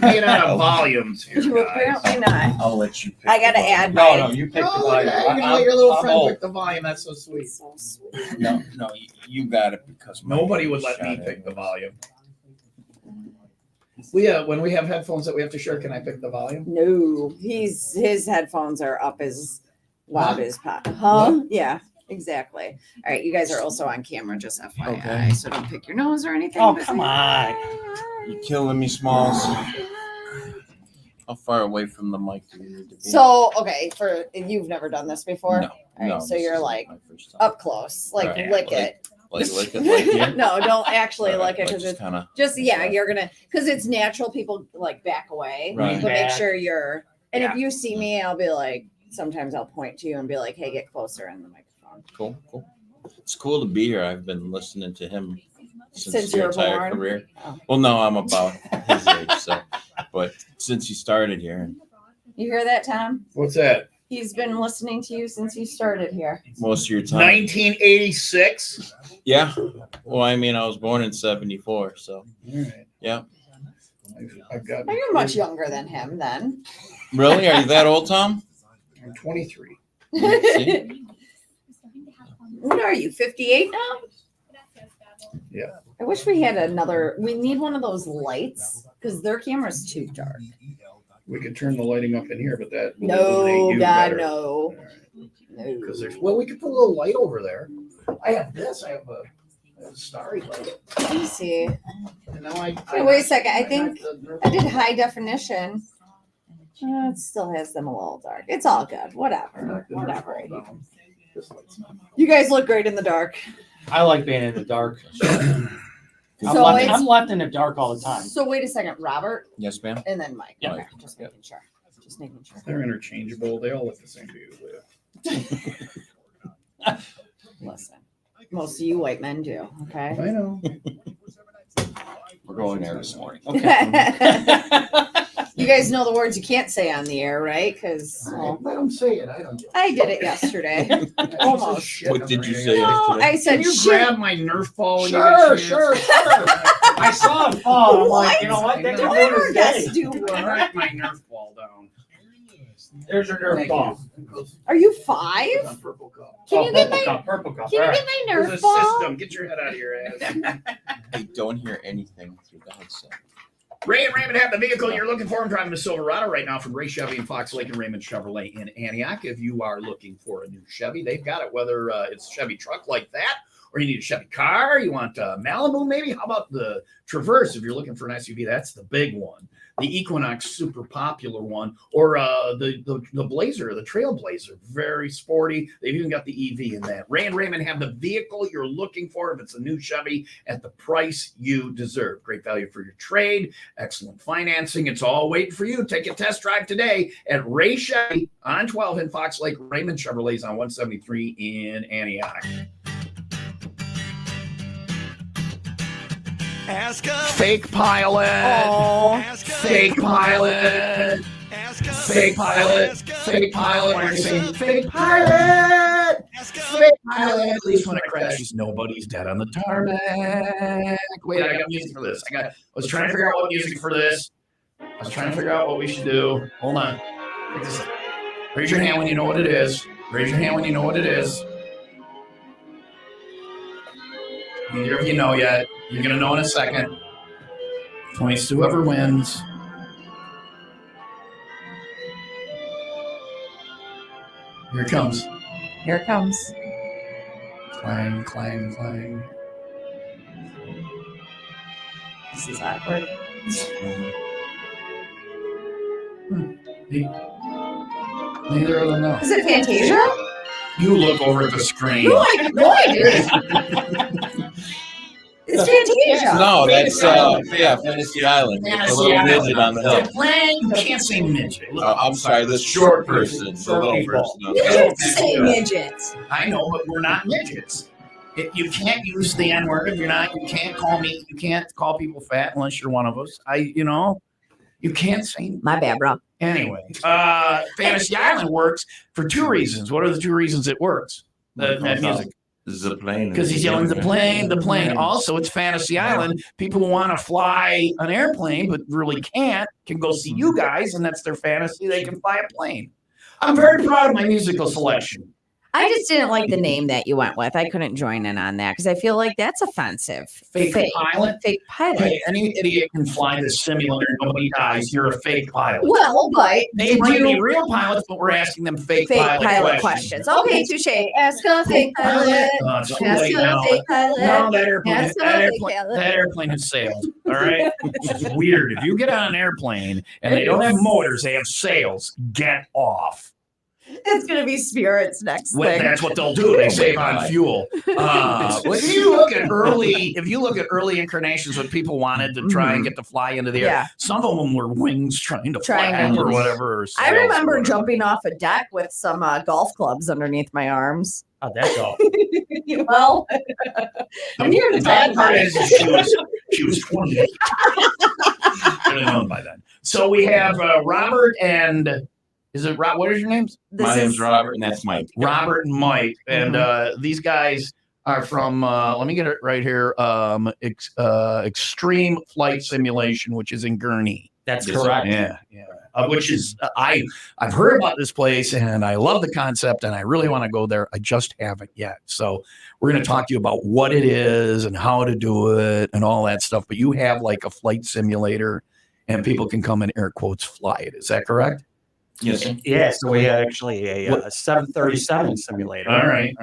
paying out of volumes here, You guys. apparently not. I'll let you pick. I gotta the volume. add No, my- no, you pick the Oh, volume. okay. You're gonna let your little friend pick the volume. That's so sweet. So sweet. No, you got it because Nobody would let me pick the volume. When we have headphones that we have to share, can I pick the volume? No, his headphones are up as loud as pot. Huh? Yeah, exactly. All right, you guys are also on camera, just FYI. Okay. So don't pick your nose or anything. Oh, but come say, on. You're killing me, Smalls. How far away from the mic do you need to be? So okay, for you've never done this before. No, All right, no, so this you're is like my first time. up close, like Right. lick Like- it. Lick it like here. No, don't actually All right, lick it because just it's kind of. just you're gonna because it's natural. People like back away, Right. but make Back. sure you're. And Yeah. if you see me, I'll be like. Sometimes I'll point to you and be like, "Hey, get closer in the microphone." Cool. It's cool to be here. I've been listening to him Since your you were entire born? career. Oh. Well, no, I'm about his age, so. But since he started here, You hear that, Tom? What's that? He's been listening to you since you started here. most of your time. 1986. Yeah. Well, I mean, I was born in '74, so All right. yeah. I've got. Well, you're much younger than him then. Really? Are you that old, Tom? I'm 23. See? What are you, 58 now? Yeah. I wish we had another. We need one of those lights because their camera's too dark. We could turn the lighting up in here, but that will No, illuminate you God, better. no. Because No. there's we could put a little light over there. I have this. I have a starry light. Let me see. And now I Hey, wait a second. I got think the- I did high definition. It still has them a little dark. It's all good. Whatever. knock the Whatever. Nerf ball down. This light's not- You guys look great in the dark. I like being in the dark. So I'm left in the dark all the time. So wait a second, Robert, Yes, ma'am. and then Mike. Yeah. Okay, just making sure. Just making sure. They're interchangeable. They all look the same to you. Listen, most of you white men do. Okay. I know. We're going there this morning. You guys know the words you can't say on the air, right? Because Let them say it. I don't. I did it yesterday. Almost. Shit What did you every say day. No, yesterday? I said Can you shit. grab my Nerf ball? when you Sure, get a chance? sure. I saw it fall. I'm like, you know what? They Don't can ever do guess, this day. dude. Write my Nerf ball down. There's your Nerf Thank ball. you. Are you 5? On purple cup. Can you get purple my cup, purple cup. Can you All get right. my There's Nerf a ball? system. Get your head out of your ass. I don't hear anything through God's sake. Ray and Raymond have the vehicle you're looking for. I'm driving a Silverado right now from Ray Chevy in Fox Lake and Raymond Chevrolet in Antioch. If you are looking for a new Chevy, they've got it, whether it's a Chevy truck like that, or you need a Chevy car, you want a Malibu maybe. How about the Traverse if you're looking for an SUV? That's the big one. The Equinox, super popular one, or the Blazer, the Trailblazer, very sporty. They've even got the EV in that. Ray and Raymond have the vehicle you're looking for if it's a new Chevy at the price you deserve. Great value for your trade, excellent financing. It's all waiting for you. Take a test drive today at Ray Chevy on 12 in Fox Lake, Raymond Chevrolet's on 173 in Antioch. Ask a Fake pilot. Oh, Fake pilot. Fake pilot. Fake pilot. When I say fake pilot. Fake pilot. At least when it crashes, nobody's dead on the tarmac. Wait, I got music for this. I was trying to figure out what music for this. I was trying to figure out what we should do. Hold on. Check this out. Raise your hand when you know what it is. Raise your hand when you know what it is. Neither of you know yet. You're going to know in a second. Points to whoever wins. Here it comes. here it comes. Clang, clang, clang. This is awkward. Neither of them know. Is it Fantasia? You look over at the screen. No, I did. It's Fantasia. No, that's Fantasy Island. The little midget on the hill. You can't say midget. I'm sorry, the short person, the little person on You the hill. can't say midgets. I know, but we're not midgets. You can't use the N word if you're not. You can't call me. You can't call people fat unless you're one of us. You can't say. My bad, bro. Anyway, Fantasy Island works for two reasons. What are the two reasons it works? That music. The plane. Because he's yelling the plane. Also, it's Fantasy Island. People who want to fly an airplane but really can't can go see you guys, and that's their fantasy. They can fly a plane. I'm very proud of my musical selection. I just didn't like the name that you went with. I couldn't join in on that because I feel like that's offensive. Fake pilot? Fake pilot. Hey, any idiot can fly this simulator. Nobody dies. You're a fake pilot. Well, but They might be real pilots, but we're asking them fake pilot questions. Okay, touche. Ask a fake pilot. It's too Ask late a now. fake pilot. No, that airplane, Ask a that fake airplane, pilot. that airplane has sailed. All right, it's weird. If you get on an airplane and they don't have motors, they have sails. Get off. It's gonna be Spirit's next Well, thing. that's what they'll do. They save on fuel. If you look at early incarnations when people wanted to try and get to fly into the air, Yeah. some of them were wings trying to Trying flap to- or whatever. Or I sails or remember whatever. jumping off a deck with some golf clubs underneath my arms. How'd that go? Well, and you're The the bad bad part part. is she was 28. Should have known by then. So we have Robert and is it Rob? What is your names? My name's Robert, and that's Mike. Robert and Mike, and these guys are from. Let me get it right here. Extreme Flight Simulation, which is in Gurney. That's Yes, correct. Yeah. Which is I've heard about this place and I love the concept and I really want to go there. I just haven't yet. So we're going to talk to you about what it is and how to do it and all that stuff. But you have like a flight simulator and people can come and air quotes fly it. Is that correct? Yes, sir. Yeah, so we actually a 737 simulator. All right.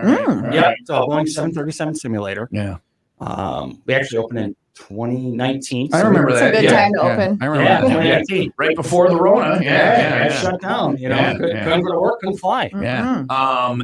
Yeah, so a Boeing 737 simulator. Yeah. We actually opened in 2019. I remember It's that. a good time to open. I remember Yeah, that. Yeah. 2019. Right before the Rona. Yeah, shut down. You know, Yeah, couldn't yeah. couldn't go to work, couldn't fly. Yeah.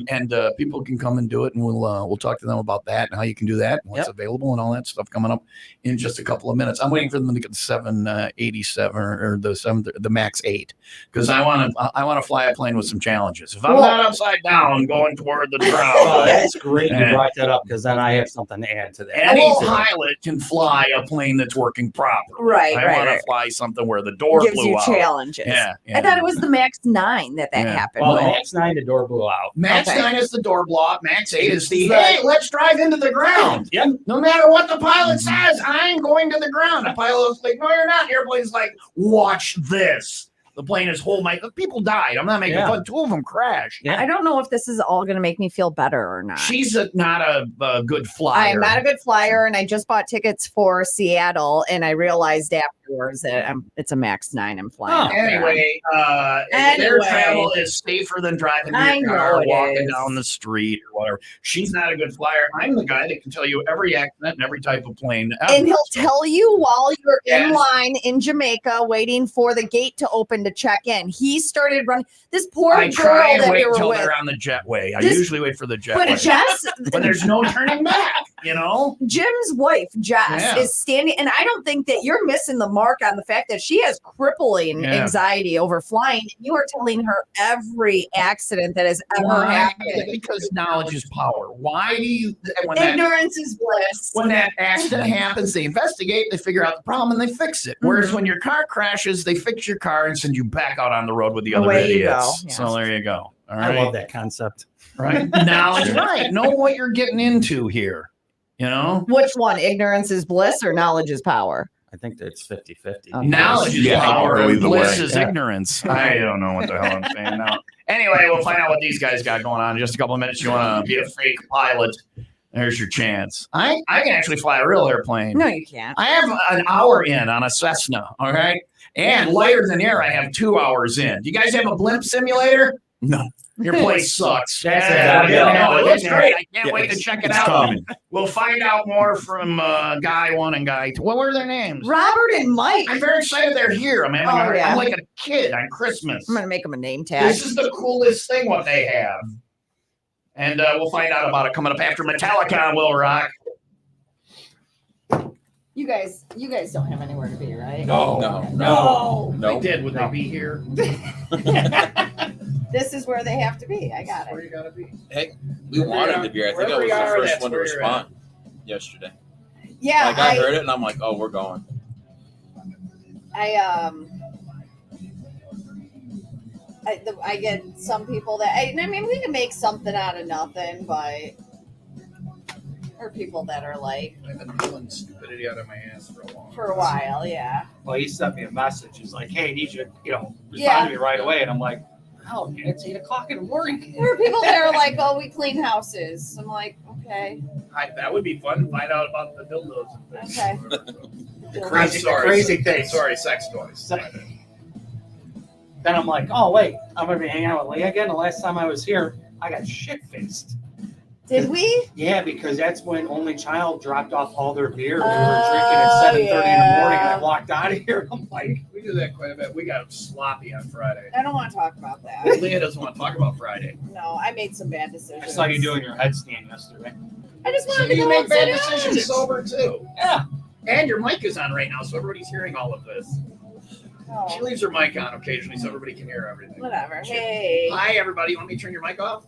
And people can come and do it, and we'll talk to them about that and how you can do that, and what's available, and all that stuff coming up in just a couple of minutes. I'm waiting for them to get the 787 or the Max 8 because I want to fly a plane with some challenges. If I'm not upside down going toward the Oh, ground, that's great you Yeah. brought that up because then I have something to add to that. any pilot can fly a plane that's working properly. Right, I right, want to right. fly something where the door Gives blew you out. challenges. Yeah, I thought it was the Max 9 that Yeah. happened. Well, the with. Max 9, the door blew out. Max Okay. 9 is the door block. Max 8 is the Right. hey, let's drive into the ground. Yep. No matter what the pilot says, I'm going to the ground. The pilot's like, no, you're not. The airplane's like, watch this. The plane is whole. People died. I'm not making Yeah. fun. 2 of them crashed. Yeah. I don't know if this is all going to make me feel better or not. She's not a good flyer. I'm not a good flyer, and I just bought tickets for Seattle, and I realized afterwards that it's a Max 9 I'm flying. Oh. up there. Anyway, air Anyway. travel is safer than driving I your know car, it walking is. down the street or whatever. She's not a good flyer. I'm the guy that can tell you every accident and every type of plane. And he'll tell you while you're in Yes. line in Jamaica waiting for the gate to open to check in. He started running. This poor I girl try and that wait we were till with. they're on the jetway. I This- usually wait for the jetway. But Jess, when there's no turning back, you know? Jim's wife, Jess, Yeah. is standing, and I don't think that you're missing the mark on the fact that she has crippling Yeah. anxiety over flying. You are telling her every accident that has ever Why? happened. Because knowledge is power. Why do you when that, Ignorance is bliss. when that accident happens, they investigate, they figure out the problem, and they fix it. Whereas when your car crashes, they fix your car and send you back out on the road with the other Away you idiots. go. Yeah. So there you go. All I right. love that concept. Right. Knowledge, right. Know what you're getting into here. You know? Which one? Ignorance is bliss or knowledge is power? I think that it's 50-50. Okay. Knowledge is Yeah, power. either Bliss way. is Yeah. ignorance. I don't know what the hell I'm saying now. Anyway, we'll find out what these guys got going on in just a couple of minutes. You want to be a fake pilot? There's your chance. I can actually fly a real airplane. No, you can't. I have an hour in on a Cessna. All right. And lighter than air, I have 2 hours in. Do you guys have a blimp simulator? No. Your place sucks. That's Yeah, it. yeah, no, Yeah. it's great. I can't Yeah, wait to check it it's out. coming. We'll find out more from guy 1 and guy 2. What were their names? Robert and Mike. I'm very excited they're here. I'm yeah. I'm like a kid on Christmas. I'm gonna make them a name tag. This is the coolest thing what they have. And we'll find out about it coming up after Metallica on Will Rock. You guys don't have anywhere to be, right? No. No. They did. Would they be here? This is where they have to be. I got Where it. you gotta be. We wanted to be here. I think I Wherever was you are, the first that's one to where you're at. respond yesterday. Yeah, Like I heard it and I'm like, oh, we're going. I get some people that I mean we can make something out of nothing, but Or people that are like I've been pulling stupidity out of my ass for a while, yeah. Well, he sent me a message. He's like, "Hey, I need you to, respond Yeah. to me right away." And I'm like, "Oh, man, it's 8:00 in the morning." There are people that are like, "Oh, we clean houses." I'm like, okay, That would be fun. Find out about the dildos and things. okay. Crazy things. Sorry, sex toys. So- Then I'm like, "Oh, wait, I'm gonna be hanging out with Leah again." The last time I was here, I got shit faced. Did we? Yeah, because that's when Only Child dropped off all their beer. We were drinking at 7:30 in the morning, and I walked out of here. I'm like, We do that quite a bit. We got sloppy on Friday. I don't want to talk about that. Leah doesn't want to talk about Friday. No, I made some bad I decisions. saw you doing your headstand yesterday. I just So wanted to you go make and bad sit down. decisions sober too. Yeah. And your mic is on right now, so everybody's hearing all of this. Oh, She leaves her mic on occasionally, so everybody can hear everything. whatever. Hey. Hi, everybody. You want me to turn your mic off?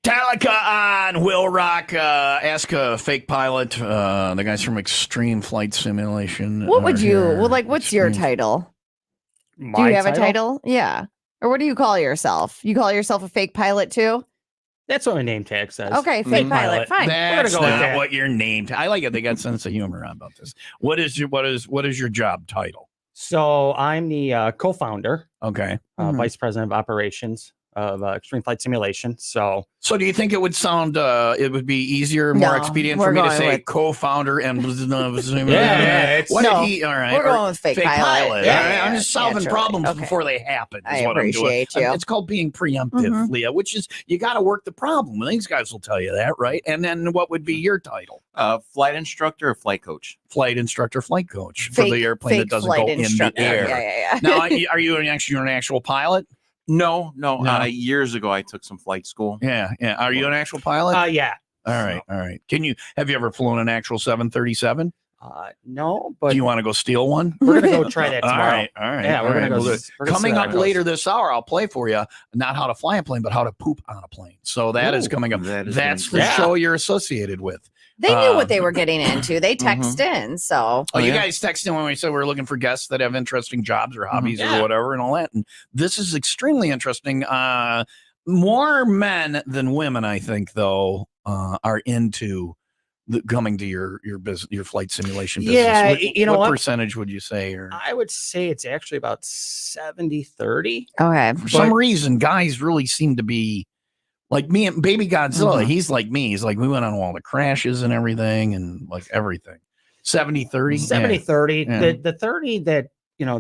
Metallica on Will Rock. Ask a fake pilot. The guys from Extreme Flight Simulation. What would you? here. Well, like, what's your Extreme- title? Do My you have a title? Yeah. Or what do you call yourself? You call yourself a fake pilot too? That's what my name tag says. Okay, fake pilot. Fine. That's go with not that. what your name. I like it. They got sense of humor about this. What is your job title? So I'm the co-founder, Okay. Mhm. vice president of operations of extreme flight simulation. So So do you think it would sound it would be easier, more No, expedient we're for me to going say with- co-founder and Yeah, what No, did he? All right, we're or going with fake pilot. Yeah, Yeah, yeah, I'm just solving naturally. problems Okay. before they happen. Is I what I'm doing. appreciate you. It's called being preemptive, Mhm. Leah. Which is you got to work the problem. And these guys will tell you that, right? And then what would be your title? Flight instructor or flight coach? Flight instructor, flight coach for the airplane that fake doesn't flight go in the instructor. air. Yeah. Now, are you you're an actual pilot? No. No. Years ago, I took some flight school. Yeah. Are you an actual pilot? yeah. All right. Have you ever flown an actual 737? No, but Do you want to go steal one? we're gonna go try that All tomorrow. right. Yeah, we're gonna go. Well, we're gonna see coming how up that goes. later this hour, I'll play for you not how to fly a plane, but how to poop on a plane. So that is Ooh, coming up. that is That's the gonna be- show you're associated with. They knew what they were getting into. They Mm-hmm. text in, so Oh, you yeah. guys texted when we said we were looking for guests that have interesting jobs or hobbies Yeah. or whatever and all that. And this is extremely interesting. More men than women, I think, though, are into coming to your business, your flight simulation business. Yeah, What, you know what what? percentage would you say? Or I would say it's actually about 70-30. okay. for some reason, guys really seem to be like me and Baby Godzilla. Mhm. He's like me. He's like, we went on all the crashes and everything and like everything. 70-30? 70-30. Yeah. The 30 that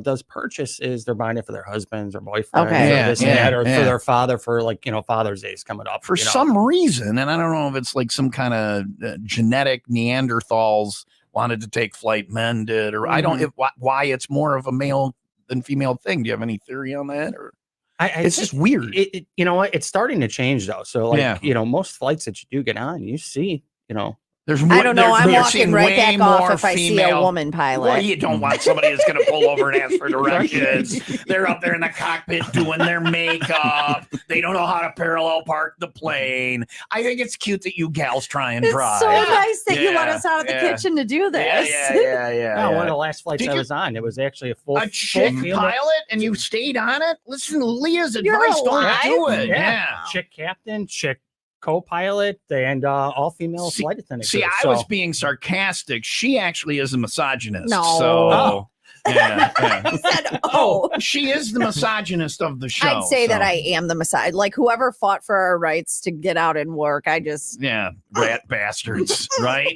does purchase is they're buying it for their husbands or boyfriends Okay. or Yeah, this and yeah, that, or yeah. for their father for Father's Day is coming up. For some reason, and I don't know if it's like some kind of genetic Neanderthals wanted to take flight, men did, or I don't why it's more of a male than female thing. Do you have any theory on that? Or it's just weird. You know what? It's starting to change though. So like, Yeah. most flights that you do get on, you see, There's I don't know. I'm you're walking seeing right way back off more if I see a female- woman pilot. Well, you don't want somebody that's going to pull over and ask for directions. They're up there in the cockpit doing their makeup. They don't know how to parallel park the plane. I think it's cute that you gals try and It's drive. so nice that you let Yeah, us out of the yeah. kitchen to do this. Yeah. one of the last flights Did I you- was on, it was actually a full A chick field- pilot and you stayed on it? Listen, Leah's You're advice, don't alive? do it. Yeah. Chick captain, chick co-pilot, and all female See- flight attendant. See, crew. I So- was being sarcastic. She actually is a misogynist. No. So, Oh. yeah. I said, oh. She is the misogynist of the show. I'd say that so. I am the Messiah. Like whoever fought for our rights to get out and work, I just Yeah, rat bastards, right?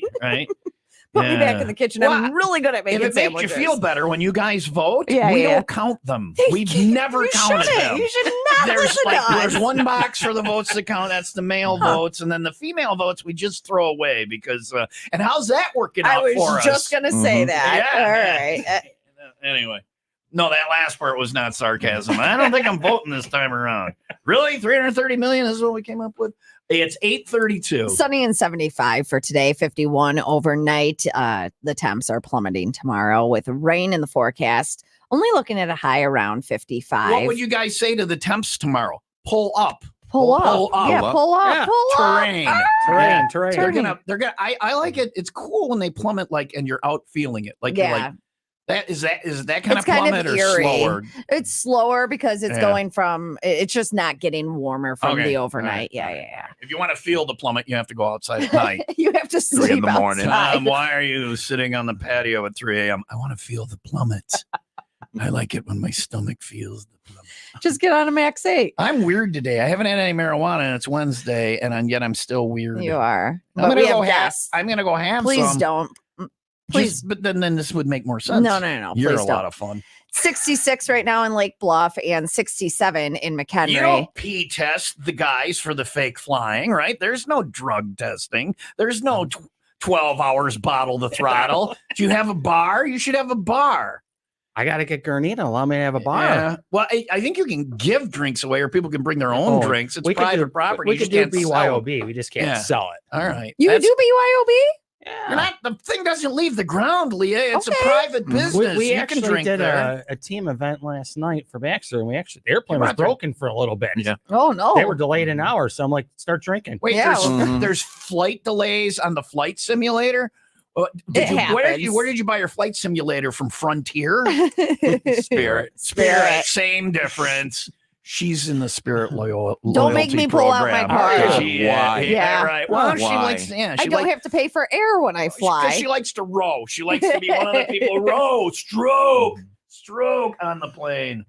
put me back Yeah. in the kitchen. Well, I'm really good at If making it makes sandwiches. you feel better when you guys vote, Yeah, we yeah. don't count them. We've never You counted shouldn't. them. You should not There's listen like to us. there's one box for the votes that count. That's the male votes, and then the female votes we just throw away because. And how's that working I out was for just us? gonna say Mhm. that. Yeah. All right. Anyway, no, that last part was not sarcasm. I don't think I'm voting this time around. Really, 330 million is what we came up with. It's 8:32. Sunny and 75 for today, 51 overnight. The temps are plummeting tomorrow with rain in the forecast. Only looking at a high around 55. What would you guys say to the temps tomorrow? Pull up. pull up? pull up. Yeah, pull up. Yeah. Pull Terrain. up. terrain. They're gonna I like it. It's cool when they plummet like and you're out feeling it. Like you're Yeah. like that is that kind It's of kind of plummet or eerie. slower? It's slower because it's Yeah. going from, it's just not getting warmer from Okay. the All overnight. right. Yeah. If you want to feel the plummet, you have to go outside at night. You have to 3 in sleep the morning. outside. Why are you sitting on the patio at 3 a.m.? I want to feel the plummet. I like it when my stomach feels the plummet. Just get on a max 8. I'm weird today. I haven't had any marijuana and it's Wednesday, and yet I'm still weird. You are. I'm But gonna we go have have. guests. I'm gonna go have Please some. don't. Please. But then this would make more sense. No. You're Please a don't. lot of fun. 66 right now in Lake Bluff and 67 in McHenry. You don't pee test the guys for the fake flying, right? There's no drug testing. There's no 12 hours bottle the throttle. Do you have a bar? You should have a bar. I got to get Gurney to allow me to have a bar. Yeah. Well, I think you can give drinks away, or people can bring their own Oh, drinks. It's we could private do- property. We You could just do can't sell it. BYOB. We just can't Yeah. sell it. All right. You That's- do BYOB? You're not. The thing doesn't leave the ground, Leah. It's Okay. a private Mhm. business. We you actually can drink did there. a team event last night for Baxter, and the airplane You're was out there. broken for a little bit. Yeah. Oh, no. They were delayed an hour, so I'm like, start drinking. Wait, Yeah. Mhm. there's flight delays on the flight simulator. Did It you, where happens. did you buy your flight simulator from? Frontier, Spirit. same difference. She's in the Spirit loyal. Don't make loyalty me pull out my program. card. Is she? Why? Yeah, right. Well, she Why? likes. Yeah, I she don't likes. have to pay for air when I fly. She likes to row. She likes to be one of the people row, stroke on the plane.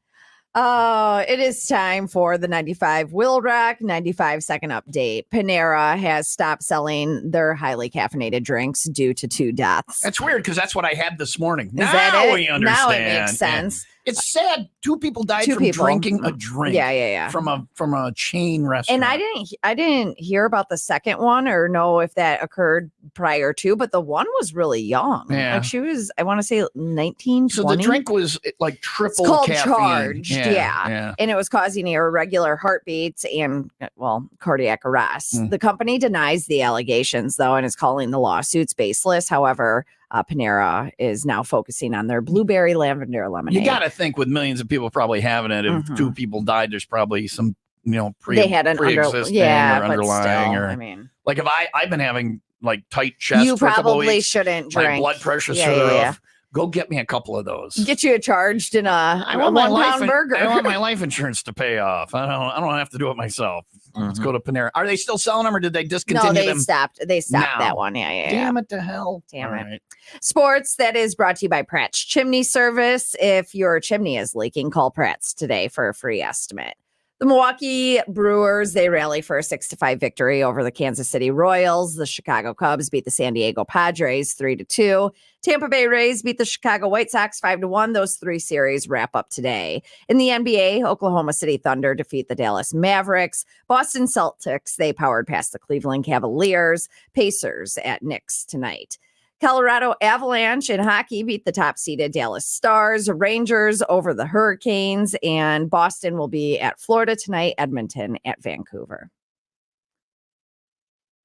It is time for the 95 WIIL Rock 95 second update. Panera has stopped selling their highly caffeinated drinks due to 2 deaths. That's weird because that's what I had this morning. Is Now that it? we understand. Now it makes sense. It's sad. 2 people died Two from people. drinking a drink. Yeah. From a chain restaurant. And I didn't hear about the second one or know if that occurred prior to, but the one was really young. Yeah. Like she was, I want to say 19, So 20. the drink was like triple It's called caffeine. charged, yeah. Yeah. And it was causing irregular heartbeats and, well, cardiac arrest. The company denies the allegations, though, and is calling the lawsuits baseless. However, Panera is now focusing on their blueberry lavender lemonade. You got to think with millions of people probably having it, if 2 people died, there's probably some, they had an pre-existing or or but underlying. still, Or I mean, like if I've been having like tight chest you for a couple of probably weeks, shouldn't my drink. blood pressure's Yeah, through the yeah, roof. Go get me a couple of those. Get you charged in a I want my 1 pound life burger. I want my life insurance to pay off. I don't have to do it myself. Let's go to Panera. Are they still selling them or did they discontinue No, they them? stopped. They stopped now? that one. Yeah. Damn it to hell. Damn All it. right. Sports, that is brought to you by Pratt's Chimney Service. If your chimney is leaking, call Pratt's today for a free estimate. The Milwaukee Brewers, they rally for a 6-5 victory over the Kansas City Royals. The Chicago Cubs beat the San Diego Padres 3-2. Tampa Bay Rays beat the Chicago White Sox 5-1. Those 3 series wrap up today. In the NBA, Oklahoma City Thunder defeat the Dallas Mavericks. Boston Celtics, they powered past the Cleveland Cavaliers. Pacers at Knicks tonight. Colorado Avalanche in hockey beat the top-seeded Dallas Stars. Rangers over the Hurricanes. And Boston will be at Florida tonight. Edmonton at Vancouver.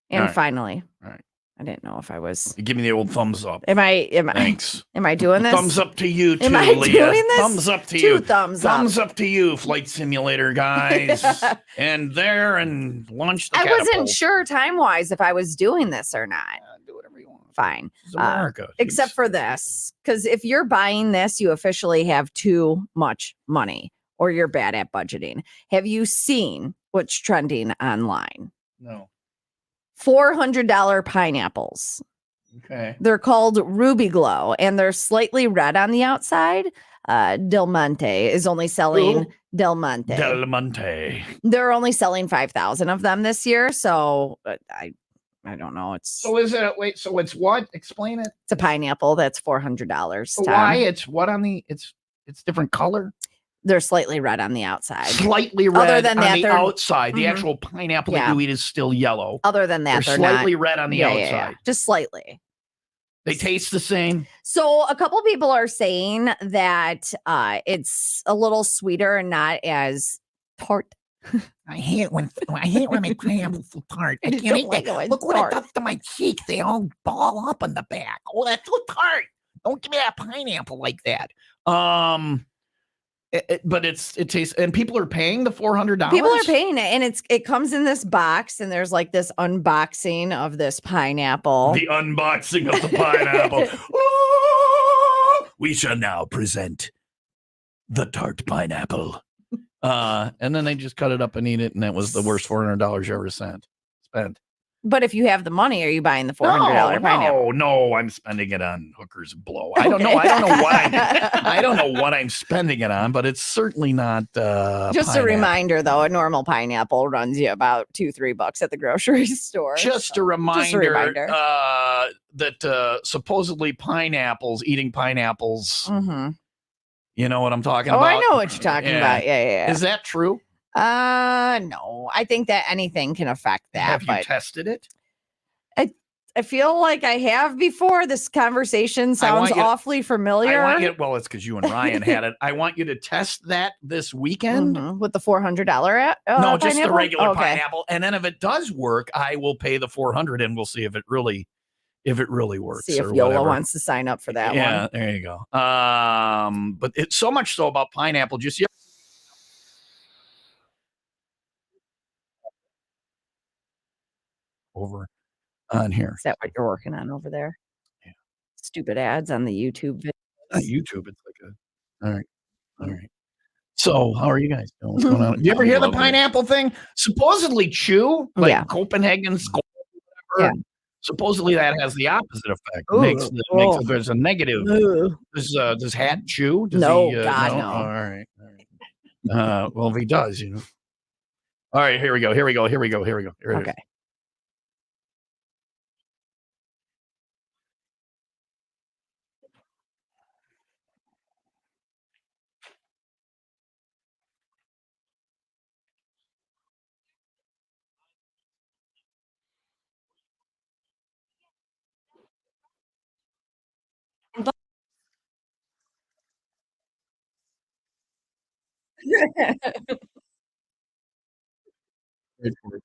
And All right. finally, All right. I didn't know if I was. Give me the old thumbs up. Am I Thanks. am I doing this? Thumbs up to you too, Am I Leah. doing this? Thumbs up to 2 you. thumbs up. Thumbs up to you, flight simulator guys. And launch the I wasn't catapult. sure time-wise if I was doing this or not. Do whatever you want. Fine. It's America. Except for this. Because if you're buying this, you officially have too much money or you're bad at budgeting. Have you seen what's trending online? No. $400 pineapples. Okay. They're called Ruby Glow and they're slightly red on the outside. Del Monte is only selling Who? Del Monte. Del Monte. They're only selling 5,000 of them this year. So I don't know. It's So is it? Wait. So it's what? Explain it. a pineapple that's $400. So Tom. why? It's what on the? It's different color. They're slightly red on the outside. Slightly red Other than on that, the they're- outside. The Mhm. actual pineapple Yeah. that you eat is still yellow. Other than that, They're they're slightly not. red on the Yeah, outside. yeah, yeah. Just slightly. They taste the same. So a couple people are saying that it's a little sweeter and not as tart. I hate when I make pineapples so tart. I I can't don't eat like that. it when Look it's what tart. it does to my cheeks. They all ball up on the back. Oh, that's so tart. Don't give me that pineapple like that. But it tastes, and people are paying the $400. People are paying it, and it comes in this box, and there's like this unboxing of this pineapple. The unboxing of the pineapple. Oh, we shall now present the tart pineapple. And then they just cut it up and eat it, and that was the worst $400 you ever spent. But if you have the money, are you buying the $400 pineapple? No, I'm spending it on hookers and blow. I don't know. I don't know what I don't know what I'm spending it on, but it's certainly not. Just a pineapple. reminder, though, a normal pineapple runs you about $2-3 at the grocery store. Just a reminder, reminder. That supposedly eating pineapples. Mm-hmm. You know what I'm talking Oh, about? I know what you're talking about. Yeah. Is that true? No. I think that anything can affect that. Have you but tested it? I feel like I have before. This conversation sounds you to- awfully familiar. Well, it's because you and Ryan had it. I want you to test that this weekend. Mhm. With the $400 No, just the pineapple? regular Okay. pineapple. And then if it does work, I will pay the $400 and we'll see if it really works. See if or Yola whatever. wants to sign up for that Yeah, one. there you go. But it's so much so about pineapple. Just over on here. Is that what you're working on over there? Yeah. Stupid ads on the YouTube video. Not YouTube. It's like all right. So, how are you guys doing? What's going on? Do you ever hear the Lovely. pineapple thing? Supposedly, chew like Yeah. Copenhagen skull, Yeah. whatever. Supposedly, that has the opposite effect. Ooh. Makes there's a negative. Ugh. Does Hat chew? Does No, he, God, no. All right. Well, if he does, All right, here we go. Here we go. Here we go. Here we go. Here it is. Okay. Wait for it.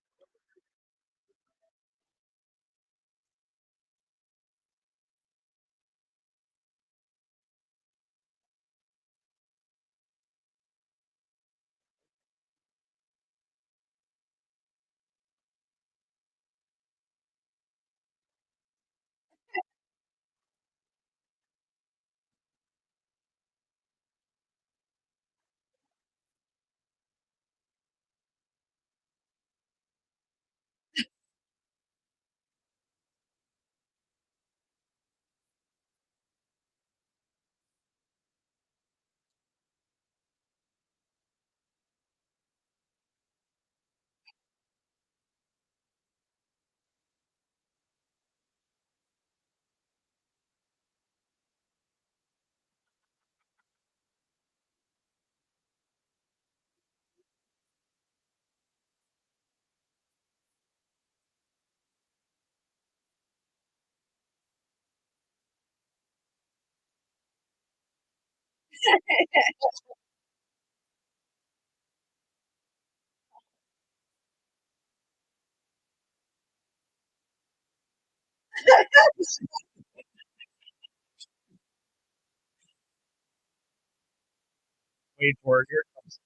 Wait for it. Here it comes.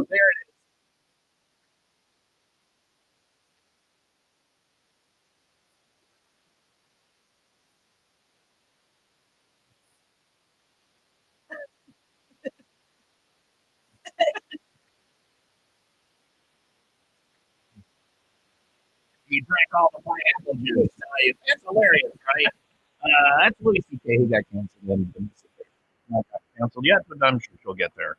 There he drank all the pineapple juice. That's hilarious, right? That's Louis C.K. He got canceled. Not got canceled yet, but I'm sure she'll get there.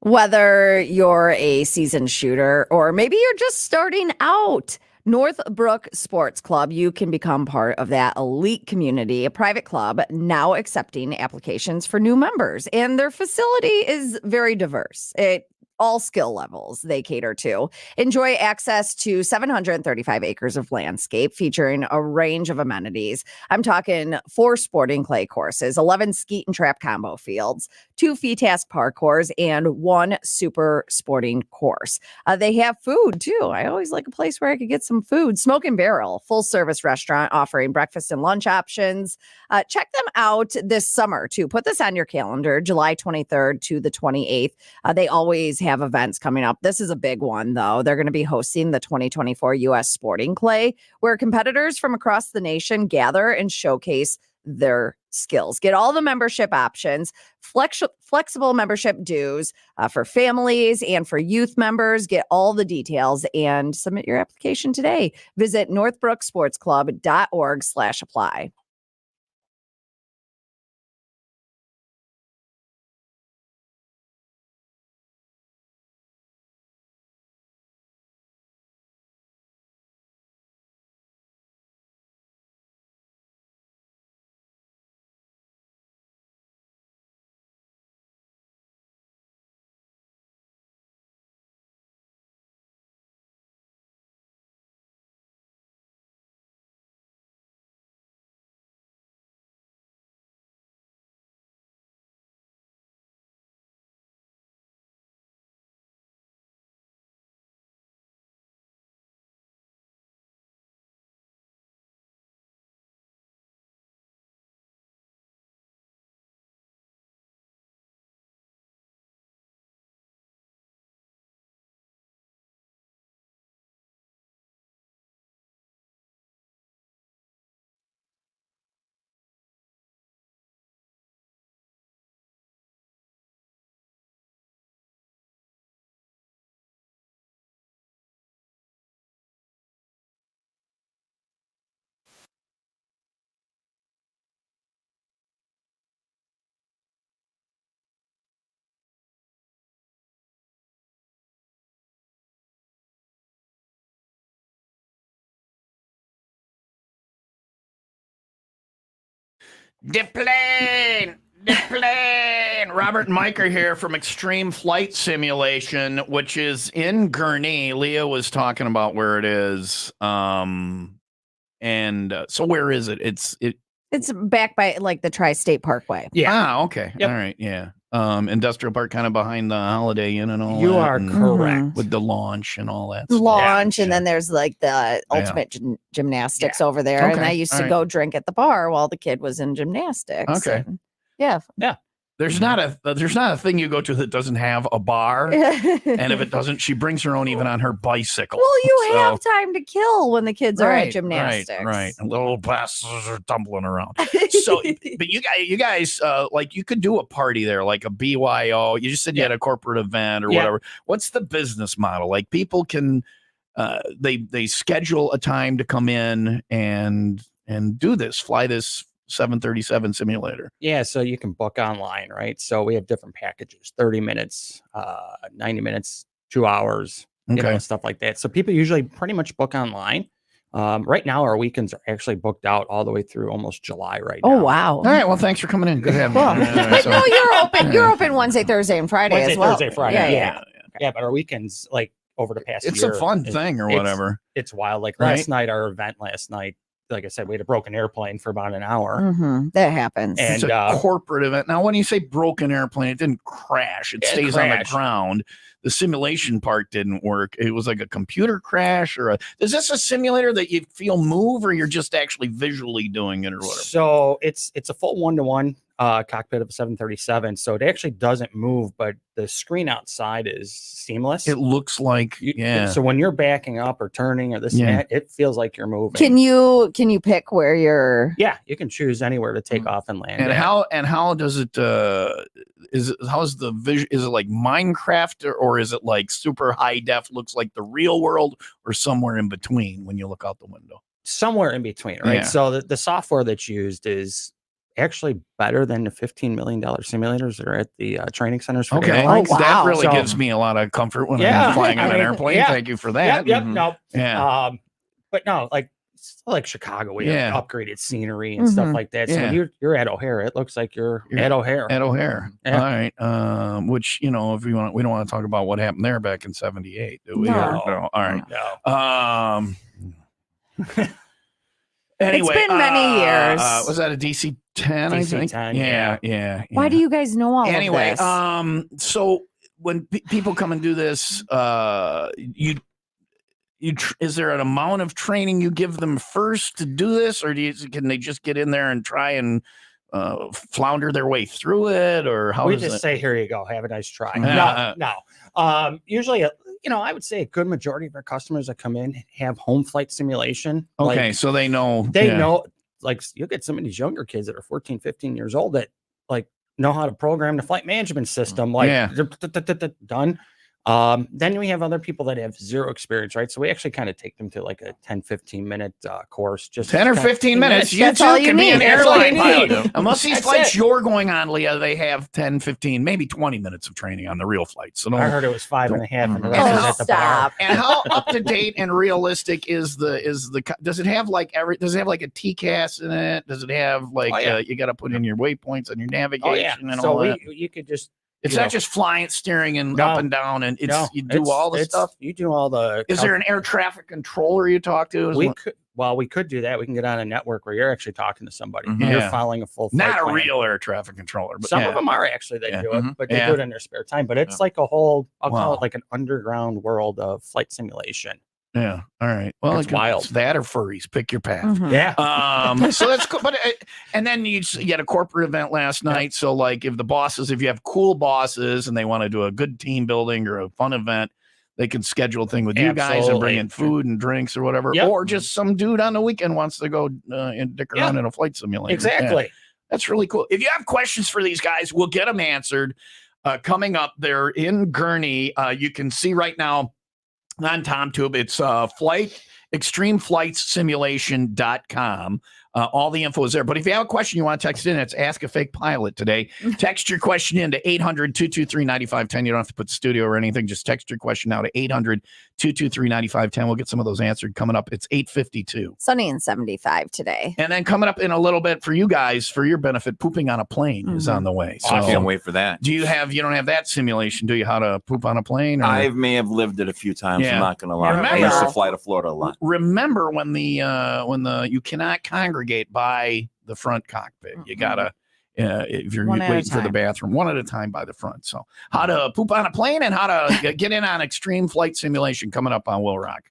Whether you're a seasoned shooter or maybe you're just starting out, Northbrook Sports Club, you can become part of that elite community, a private club now accepting applications for new members. And their facility is very diverse. All skill levels they cater to. Enjoy access to 735 acres of landscape featuring a range of amenities. I'm talking 4 sporting clay courses, 11 skeet and trap combo fields, 2 FETASC parkours, and 1 super sporting course. They have food too. I always like a place where I could get some food. Smoke and Barrel, full service restaurant offering breakfast and lunch options. Check them out this summer too. Put this on your calendar, July 23rd to the 28th. They always have events coming up. This is a big one though. They're going to be hosting the 2024 U.S. Sporting Clay, where competitors from across the nation gather and showcase their skills. Get all the membership options, flexible membership dues for families and for youth members. Get all the details and submit your application today. Visit northbrooksportsclub.org/apply. The plane! Robert and Mike are here from Extreme Flight Simulation, which is in Gurnee. Leah was talking about where it is. So where is it? It's back by like the Tri-State Parkway. Yeah. Okay. Yep. All right. Yeah. Industrial Park, kind of behind the Holiday Inn and all You that, are and correct. with the launch and all that stuff. Launch, and Yeah. then there's like the ultimate gymnastics over there. Okay, And I used to all right. go drink at the bar while the kid was in gymnastics. Okay. And yeah. There's not a thing you go to that doesn't have a bar. And if it doesn't, she brings her own even on her bicycle. Well, you So- have time to kill when the kids are at gymnastics. Right. And little bastards are tumbling around. So, but you guys, like you could do a party there, like a BYO. You just said you had a corporate event or whatever. What's the business model? Like people can, they schedule a time to come in and do this, fly this 737 simulator. Yeah, so you can book online, right? So we have different packages, 30 minutes, 90 minutes, 2 hours, Okay. stuff like that. So people usually pretty much book online. Right now, our weekends are actually booked out all the way through almost July right now. Oh, wow. All right. Well, thanks for coming in. Good having Cool. you. But no, you're open. You're open Wednesday, Thursday, and Friday Wednesday, as well. Thursday, Friday. Yeah. Yeah, but our weekends, like over the past It's year, a fun thing or it's- whatever. It's wild. Like Right? last night, our event last night, like I said, we had a broken airplane for about an hour. That happens. It's And, a corporate event. Now, when you say broken airplane, it didn't crash. It stays on the crashed. ground. The simulation part didn't work. It was like a computer crash or is this a simulator that you feel move or you're just actually visually doing it or whatever? So it's a full 1-to-1 cockpit of a 737. So it actually doesn't move, but the screen outside is seamless. It looks like, So when you're backing up or turning or this and that, it feels like you're moving. Can you pick where you're? Yeah, you can choose anywhere to take off and land. And at. how does it how's the vision? Is it like Minecraft or is it like super high def, looks like the real world, or somewhere in between when you look out the window? Somewhere in between, right? Yeah. So the software that's used is actually better than the $15 million simulators that are at the training centers for the Okay. airlines. Oh, wow. That really So- gives me a lot of comfort when Yeah, I'm flying I on an mean, airplane. yeah. Thank you for that. Yep. Mhm. No. Yeah. But no, like Chicago, we Yeah. have upgraded scenery and stuff Mhm. like that. So when Yeah. you're at O'Hare, it looks like you're You're at O'Hare. At O'Hare. Yeah. All right. Which, if we don't want to talk about what happened there back in 78, do we? No. Or All right. No. Anyway, been many years. Was that a DC-10? I think. DC-10, Yeah. Why do you guys know all Anyway, of this? so when people come and do this, is there an amount of training you give them first to do this, or can they just get in there and try and flounder their way through it, or how We does just it? say, here you go, have a nice try. Yeah. No. Usually, I would say a good majority of our customers that come in have home flight simulation. Okay, Like, so they know. they yeah. know, like you'll get some of these younger kids that are 14, 15 years old that like know how to program the flight management system. Like Yeah. done. Then we have other people that have zero experience, right? So we actually kind of take them to like a 10, 15-minute course. Just 10 or kinda- 15 minutes. You That's too all you can be an need. That's all you airline pilot. need. Unless these That's flights it. you're going on, Leah, they have 10, 15, maybe 20 minutes of training on the real flights. So I heard it was 5.5, and the Mhm. rest And was how- at the bar. stop. And how up to date and realistic is does it have like does it have like a TCAS in it? Does it have like Oh, yeah. you got to put in your waypoints and your navigation Oh yeah. and So all that? you could just It's you not know, just flying, steering, and No. up and down, and no, you do all the it's- stuff. You do all the. Is there an air traffic controller you talk to? We could do that. We can get on a network where you're actually talking to somebody. Mhm. And you're Yeah. following a full flight Not a plan. real air traffic controller, but Some yeah. of them are actually they Yeah. do it, Mhm. but they Yeah. do it in their spare time. But it's Yeah. like a whole, I'll call Wow. it like an underground world of flight simulation. Yeah. All right. Well, It's wild. it's that or furries. Pick your path. Mhm. Yeah. So that's cool. But and then you had a corporate event last night. So like, if you have cool bosses and they want to do a good team building or a fun event, they can schedule a thing with you guys and bring Absolutely. in food and drinks or whatever. Yep. Or just some dude on the weekend wants to go and dick around in a flight simulator. Yeah. Exactly. That's really cool. If you have questions for these guys, we'll get them answered. Coming up, they're in Gurnee. You can see right now on TomTube. It's extremeflightsimulation.com. All the info is there. But if you have a question you want to text in, it's Ask a Fake Pilot today. Text your question in to 800-223-9510. You don't have to put studio or anything. Just text your question now to 800-223-9510. We'll get some of those answered coming up. It's 8:52. Sunny and 75 today. And then coming up in a little bit for you guys, for your benefit, pooping on a plane is on the way. So I can't wait for that. you don't have that simulation, do you? How to poop on a plane? Or? I may have lived it a few times. Yeah. I'm not gonna lie. I Remember- used to fly to Florida a lot. Remember when you cannot congregate by the front cockpit. You gotta if you're One at a waiting for the time. bathroom, one at a time by the front. So how to poop on a plane and how to get in on extreme flight simulation coming up on WIIL Rock.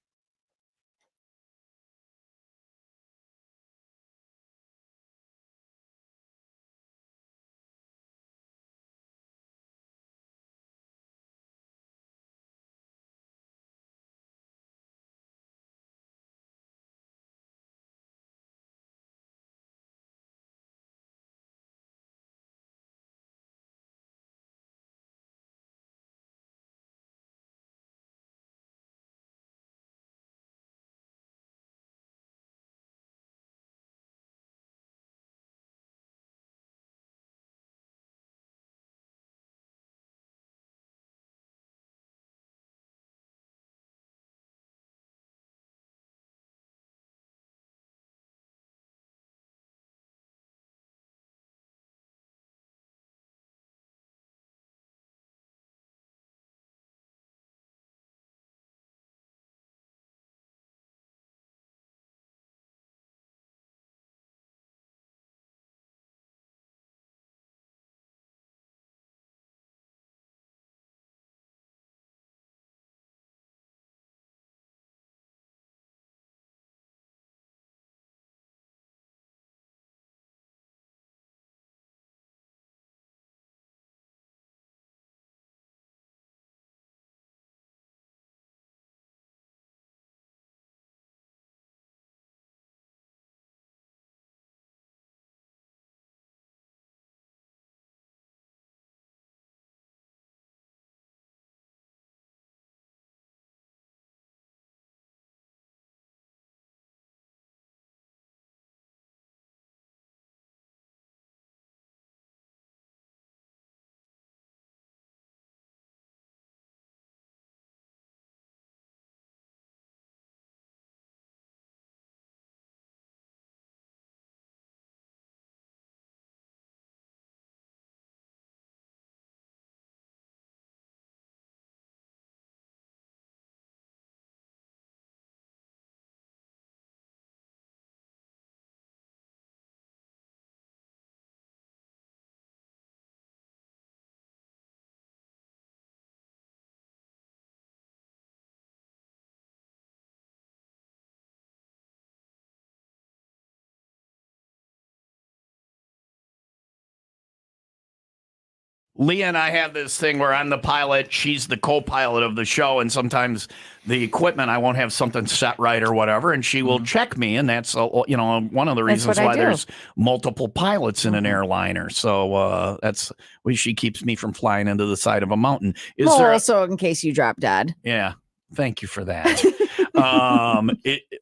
Leah and I have this thing where I'm the pilot, she's the co-pilot of the show, and sometimes the equipment I won't have something set right or whatever, and she will check me, and that's one of the That's reasons what I why do. there's multiple pilots in an airliner. So that's why she keeps me from flying into the side of a mountain. Is Well, there? also in case you drop dead. Yeah, thank you for that.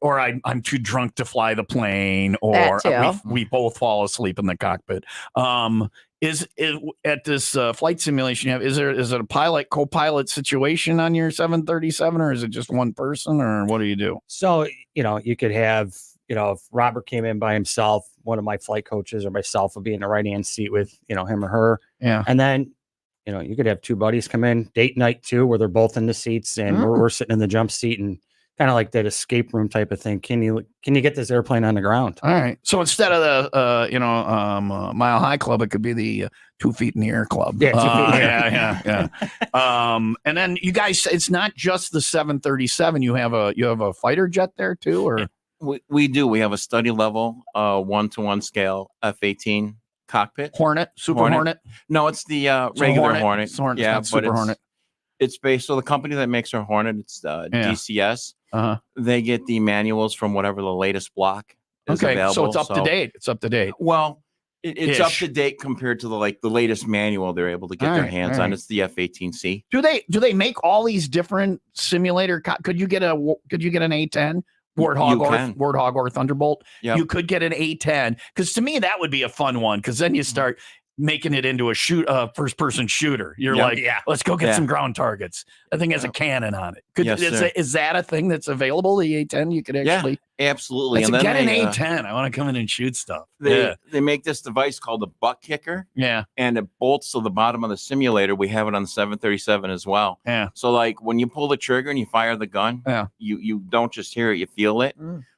Or I'm too drunk to fly the plane, or That too. we both fall asleep in the cockpit. Is at this flight simulation you have, is it a pilot co-pilot situation on your 737, or is it just one person, or what do you do? So, you could have, if Robert came in by himself, one of my flight coaches or myself would be in the right hand seat with, him or her. Yeah. And then, you could have two buddies come in, date night too, where they're both in the seats and we're sitting in the jump seat, and kind of like that escape room type of thing. Can you get this airplane on the ground? All right. So instead of the Mile High Club, it could be the 2 feet in the air club. Yeah, 2 feet in the air. Yeah. And then you guys, it's not just the 737. You have a fighter jet there too, or We do. We have a study level 1-to-1 scale F-18 cockpit. Hornet, Super Hornet. No, it's the regular Hornet. It's Hornet. Yeah, It's not but Super Hornet. It's based. So the company that makes our Hornet, it's DCS. Uh-huh. They get the manuals from whatever the latest block is Okay, available. so it's up to date. It's up to date. Well, it's up Ish. to date compared to the latest manual they're able to get their hands on. It's the F-18C. Do they make all these different simulator? Could you get an A10? Warthog or Thunderbolt. Yep. You could get an A10, because to me that would be a fun one, because then you start making it into a first-person shooter. You're Yep. like, let's go get some ground targets. That thing has a cannon on it. Is that a thing that's available? The A10, you could actually. Yeah, absolutely. And And get then an A10. I want to come in and shoot stuff. They make this device called the butt kicker. Yeah. And it bolts to the bottom of the simulator. We have it on the 737 as well. Yeah. So like when you pull the trigger and you fire the gun, you don't just hear it, you feel it.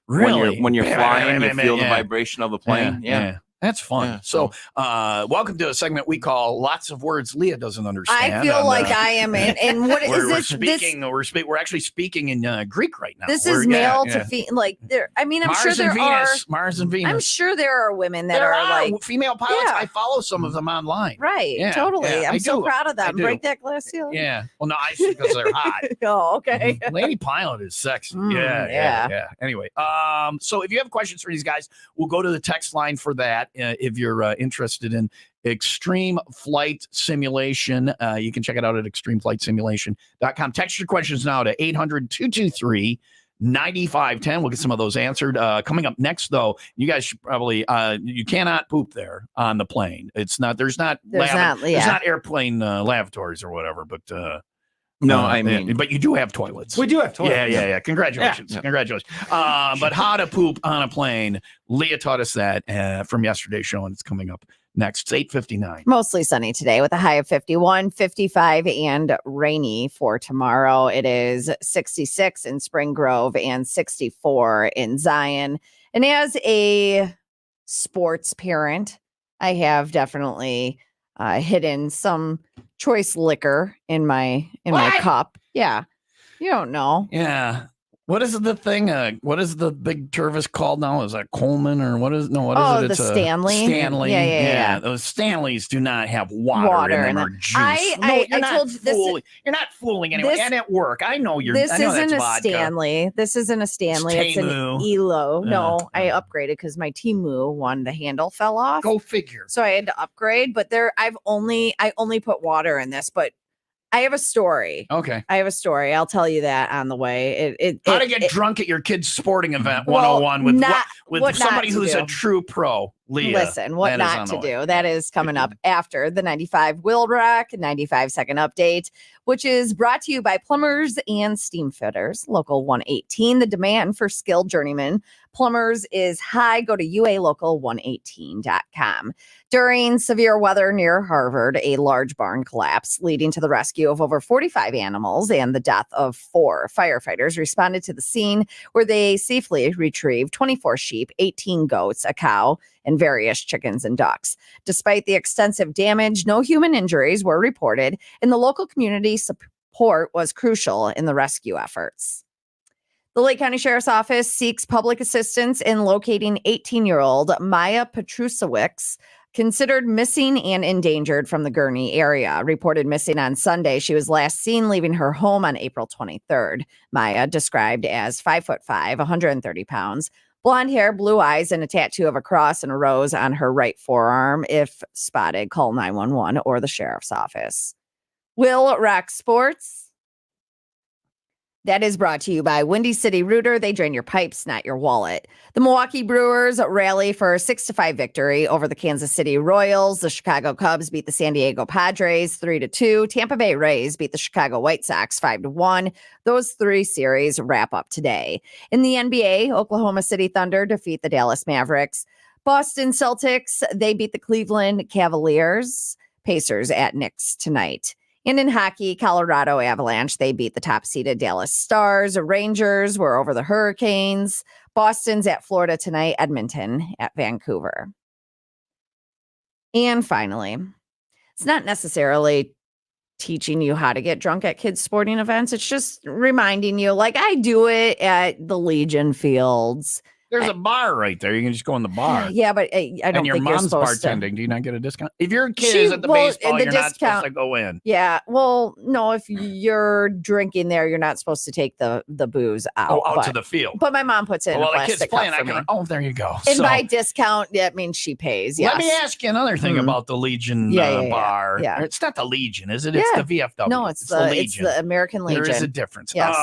Really? When you're flying, you feel the vibration of the plane. Yeah. That's fun. Yeah, so, welcome to a segment we call "Lots of Words Leah Doesn't Understand." I feel like I am in. And what is this? We're actually speaking in Greek right now. This is male to female. Like there, I mean, I'm Mars sure there and are. Venus, Mars and Venus. I'm sure there are women that there are like female pilots. I follow some of them online. Right. Yeah, totally. yeah, I'm so proud of I them. do. Break that glass ceiling. Yeah. Well, no, I see, because they're hot. Oh, okay. Lady pilot is sexy. Yeah. Anyway, so if you have questions for these guys, we'll go to the text line for that. If you're interested in extreme flight simulation, you can check it out at extremeflightsimulation.com. Text your questions now to 800-223-9510. We'll get some of those answered. Coming up next, though, you guys should probably you cannot poop there on the plane. There's not airplane lavatories or whatever, but but you do have toilets. We do have toilets. Yeah. Congratulations. Congratulations. But how to poop on a plane. Leah taught us that from yesterday's show, and it's coming up next. It's 8:59. Mostly sunny today with a high of 51, 55, and rainy for tomorrow. It is 66 in Spring Grove and 64 in Zion. And as a sports parent, I have definitely hidden some choice liquor in my cup. Yeah. You don't know. Yeah. What is the thing? What is the big Jervis called now? Is that Coleman or what is? No, what is it? It's the Stanley. Stanley. Yeah. Those Stanleys do not have water in them or juice. You're not fooling anyone. And at work, I know you're. This isn't a Stanley. This isn't a Stanley. It's an Elo. No, I upgraded because my Temu one, the handle fell off. Go figure. So I had to upgrade. But I only put water in this, but. I have a story. Okay. I have a story. I'll tell you that on the way. How to get drunk at your kid's sporting event 101 with somebody who's a true pro, Leah. Listen, what not to do. That is coming up after the 95 WIIL Rock 95-second update, which is brought to you by Plumbers and Steam Fitters, Local 118. The demand for skilled journeyman plumbers is high. Go to ualocal118.com. During severe weather near Harvard, a large barn collapsed, leading to the rescue of over 45 animals and the death of 4. Firefighters responded to the scene, where they safely retrieved 24 sheep, 18 goats, a cow, and various chickens and ducks. Despite the extensive damage, no human injuries were reported, and the local community support was crucial in the rescue efforts. The Lake County Sheriff's Office seeks public assistance in locating 18-year-old Maya Petrusewicz considered missing and endangered from the Gurnee area. Reported missing on Sunday. She was last seen leaving her home on April 23rd. Maya, described as 5'5", 130 pounds, blonde hair, blue eyes, and a tattoo of a cross and a rose on her right forearm. If spotted, call 911 or the sheriff's office. WIIL Rock Sports. That is brought to you by Windy City Rooter. They drain your pipes, not your wallet. The Milwaukee Brewers rally for a 6-5 victory over the Kansas City Royals. The Chicago Cubs beat the San Diego Padres 3-2. Tampa Bay Rays beat the Chicago White Sox 5-1. Those 3 series wrap up today. In the NBA, Oklahoma City Thunder defeat the Dallas Mavericks. Boston Celtics, they beat the Cleveland Cavaliers. Pacers at Knicks tonight. And in hockey, Colorado Avalanche, they beat the top-seeded Dallas Stars. Rangers were over the Hurricanes. Boston's at Florida tonight. Edmonton at Vancouver. And finally, it's not necessarily teaching you how to get drunk at kids' sporting events. It's just reminding you, like I do it at the Legion Fields. There's a bar right there. You can just go in the bar. Yeah, but I don't And your think you're mom's supposed bartending. to. Do you not get a discount? If your kid She- is at the well, baseball, the you're not supposed discount- to go in. Yeah, well, no, if you're drinking there, you're not supposed to take the booze out. Out but, to the field. but my mom puts it in Well, a the plastic kid's playing. cup I for me. can. Oh, there you go. And So, by discount, that means she pays. Yes. let me ask you another thing Mhm. about the Legion Yeah. bar. Yeah. It's not the Legion, is it? It's Yeah. the VFW. No, it's the Legion. American Legion. There is a difference. Yes.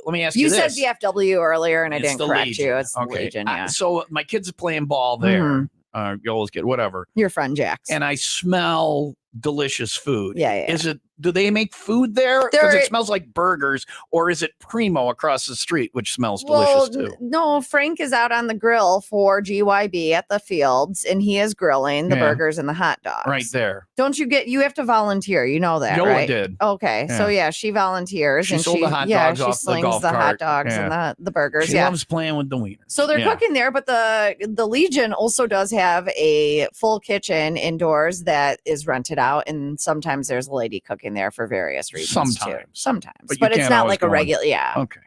Let me ask you You this. said VFW earlier, and I It's didn't the correct Legion. you. It's the Okay. Legion. Yeah, So my kids are playing ball there. Mhm. You always get whatever. your friend Jax. And I smell delicious food. Yeah. Is it? Do they make food there? Because There- it smells like burgers, or is it Primo across the street, which smells Well, delicious too? no, Frank is out on the grill for GYB at the fields, and he is grilling the Yeah. burgers and the hot dogs. Right there. Don't you have to volunteer. You know that, Yola right? did. Okay. So yeah, she volunteers She and sold she the hot dogs she off the slings golf the hot cart. dogs and the burgers. She yeah. loves playing with the wieners. So they're Yeah. cooking there, but the Legion also does have a full kitchen indoors that is rented out, and sometimes there's a lady cooking there for various reasons too. Sometimes. Sometimes, But you but it's can't not always like a go in. regular. Yeah. Okay.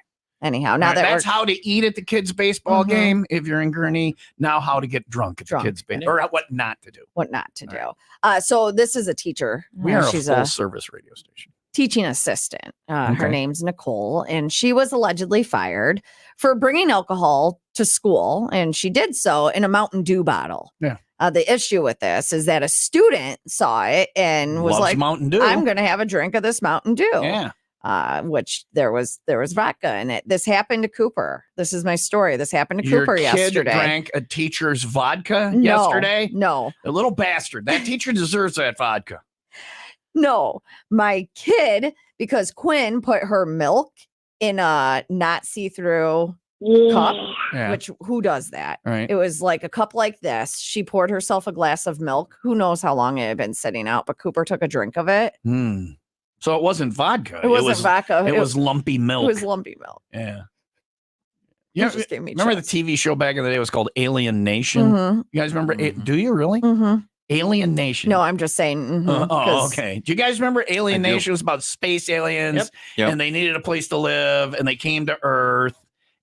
Anyhow, now All right, that that's we're how to eat at the kids' baseball Mhm. game if you're in Gurnee. Now, how to get drunk at Drunk. the kids' baseball, or what not to do. what not to All do. So this is a teacher. We are a She's full service radio station. teaching assistant. Her Okay. name's Nicole, and she was allegedly fired for bringing alcohol to school, and she did so in a Mountain Dew bottle. Yeah. The issue with this is that a student saw it and was Loves like, Mountain Dew. "I'm going to have a drink of this Mountain Dew." Yeah. Which there was vodka in it. This happened to Cooper. This is my story. This happened to Your Cooper kid yesterday. drank a teacher's vodka No, yesterday. No, A little bastard. That teacher deserves that vodka. no, my kid, because Quinn put her milk in a not see-through cup, Yeah. which who does that? Right. It was like a cup like this. She poured herself a glass of milk. Who knows how long it had been sitting out, but Cooper took a drink of it. So it wasn't vodka. It wasn't was, vodka. It was lumpy milk. It was lumpy milk. Yeah. It Yeah. just gave me Remember the chills. TV show back in the day? It was called Alien Nation. Mhm, You guys remember? Mhm. Do you really? mhm. Alien Nation. No, I'm just saying. Mhm, Oh, 'cause- okay. Do you guys remember Alien I do. Nation? It was about space aliens, Yep. Yep. and they needed a place to live, and they came to Earth,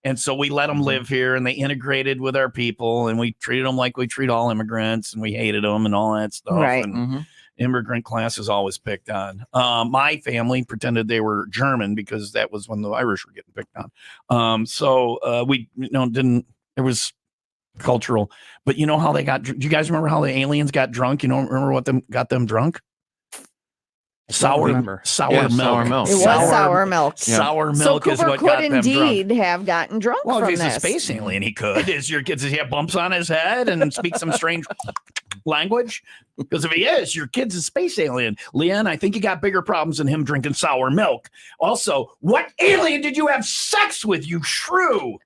and so we let them live here, and they integrated with our people, and we treated them like we treat all immigrants, and we hated them and all that stuff. Right. And Mhm. immigrant class is always picked on. My family pretended they were German because that was when the Irish were getting picked on. So we didn't. There was cultural, but you know how they got. Do you guys remember how the aliens got drunk? You know, remember what got them drunk? Sour remember. milk. Yeah, sour milk. It was sour milk. Yeah. Sour So milk is Cooper what could got them drunk. indeed have gotten drunk Well, if from he's this. a space alien, he could. Is your kid? Does he have bumps on his head and speak some strange language? Because if he is, your kid's a space alien. Leanne, I think you got bigger problems than him drinking sour milk. Also, what alien did you have sex with, you shrew?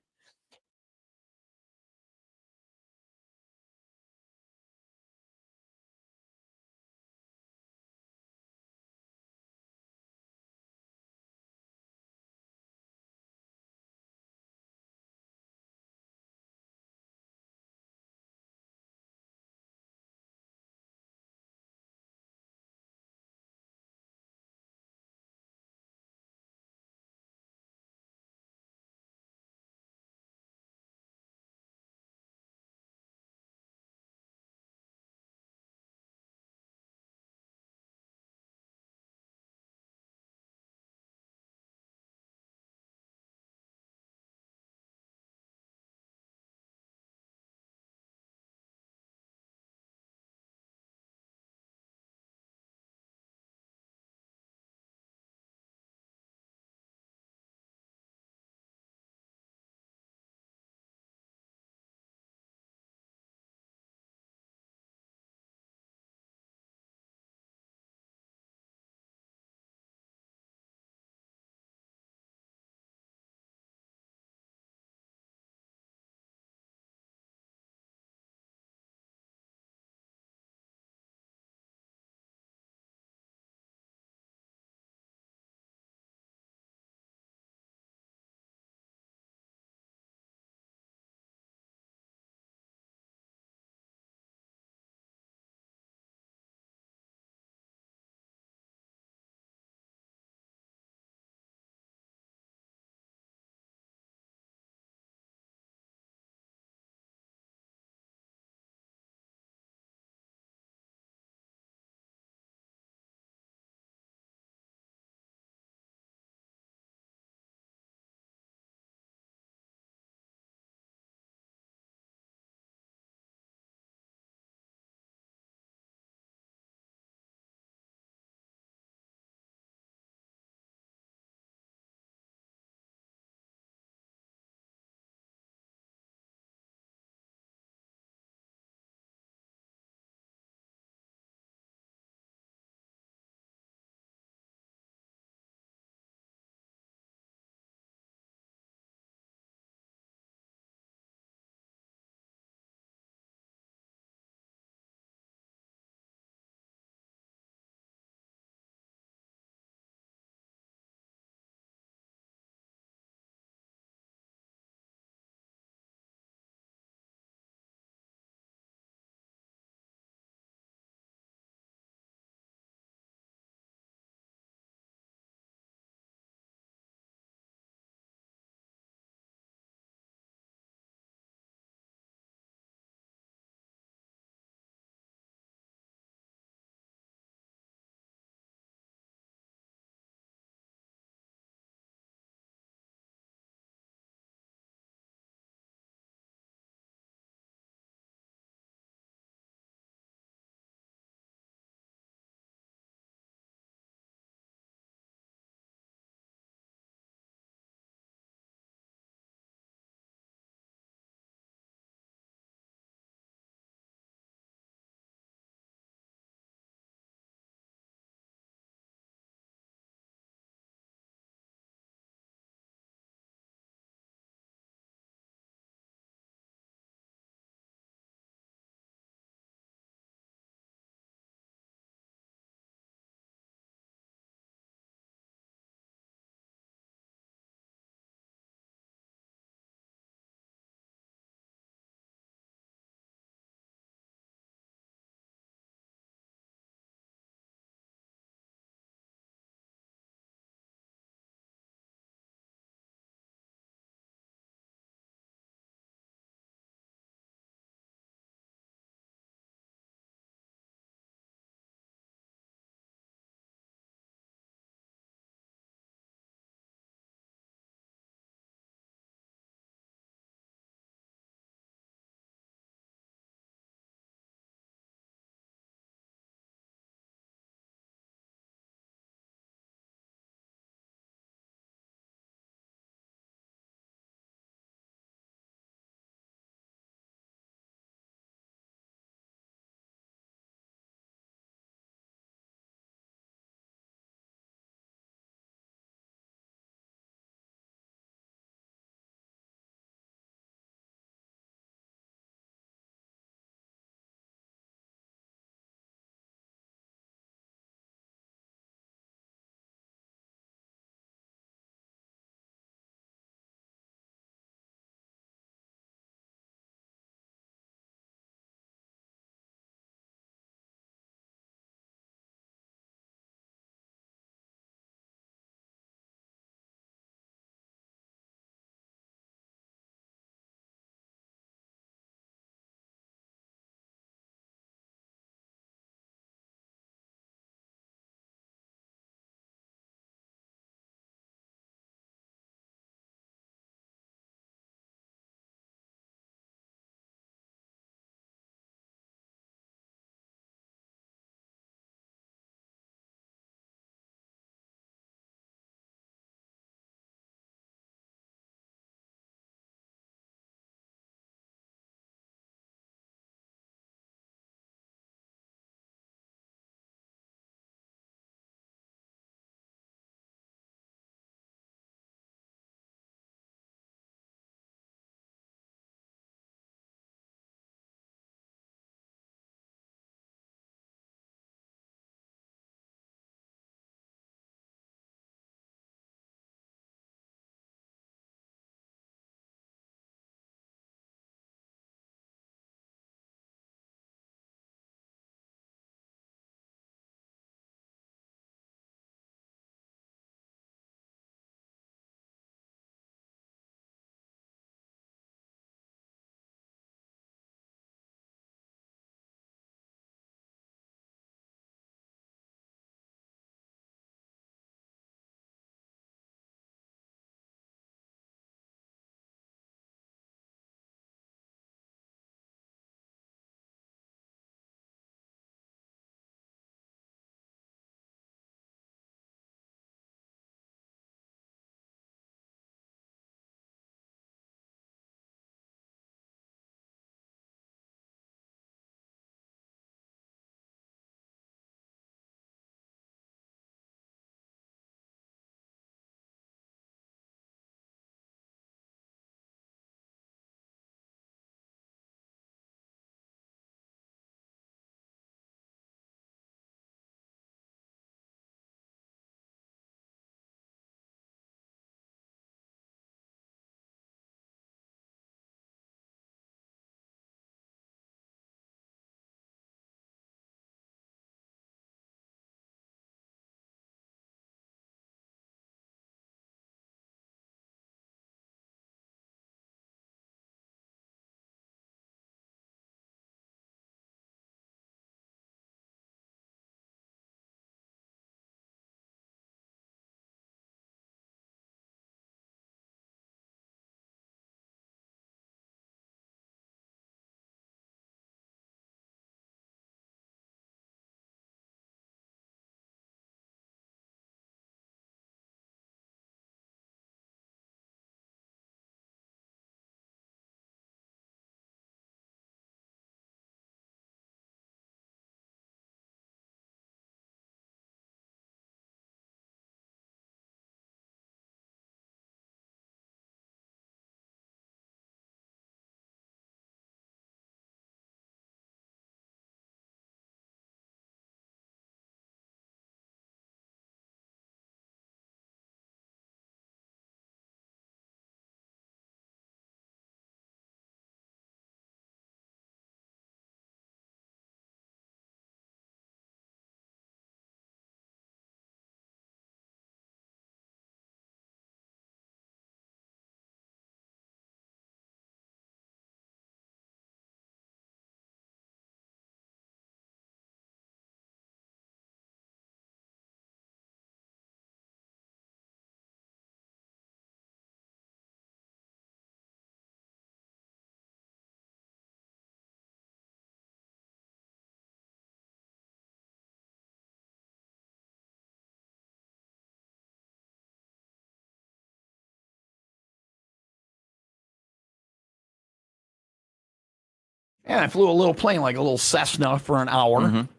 And I flew a little plane, like a little Cessna, for an hour. Mhm.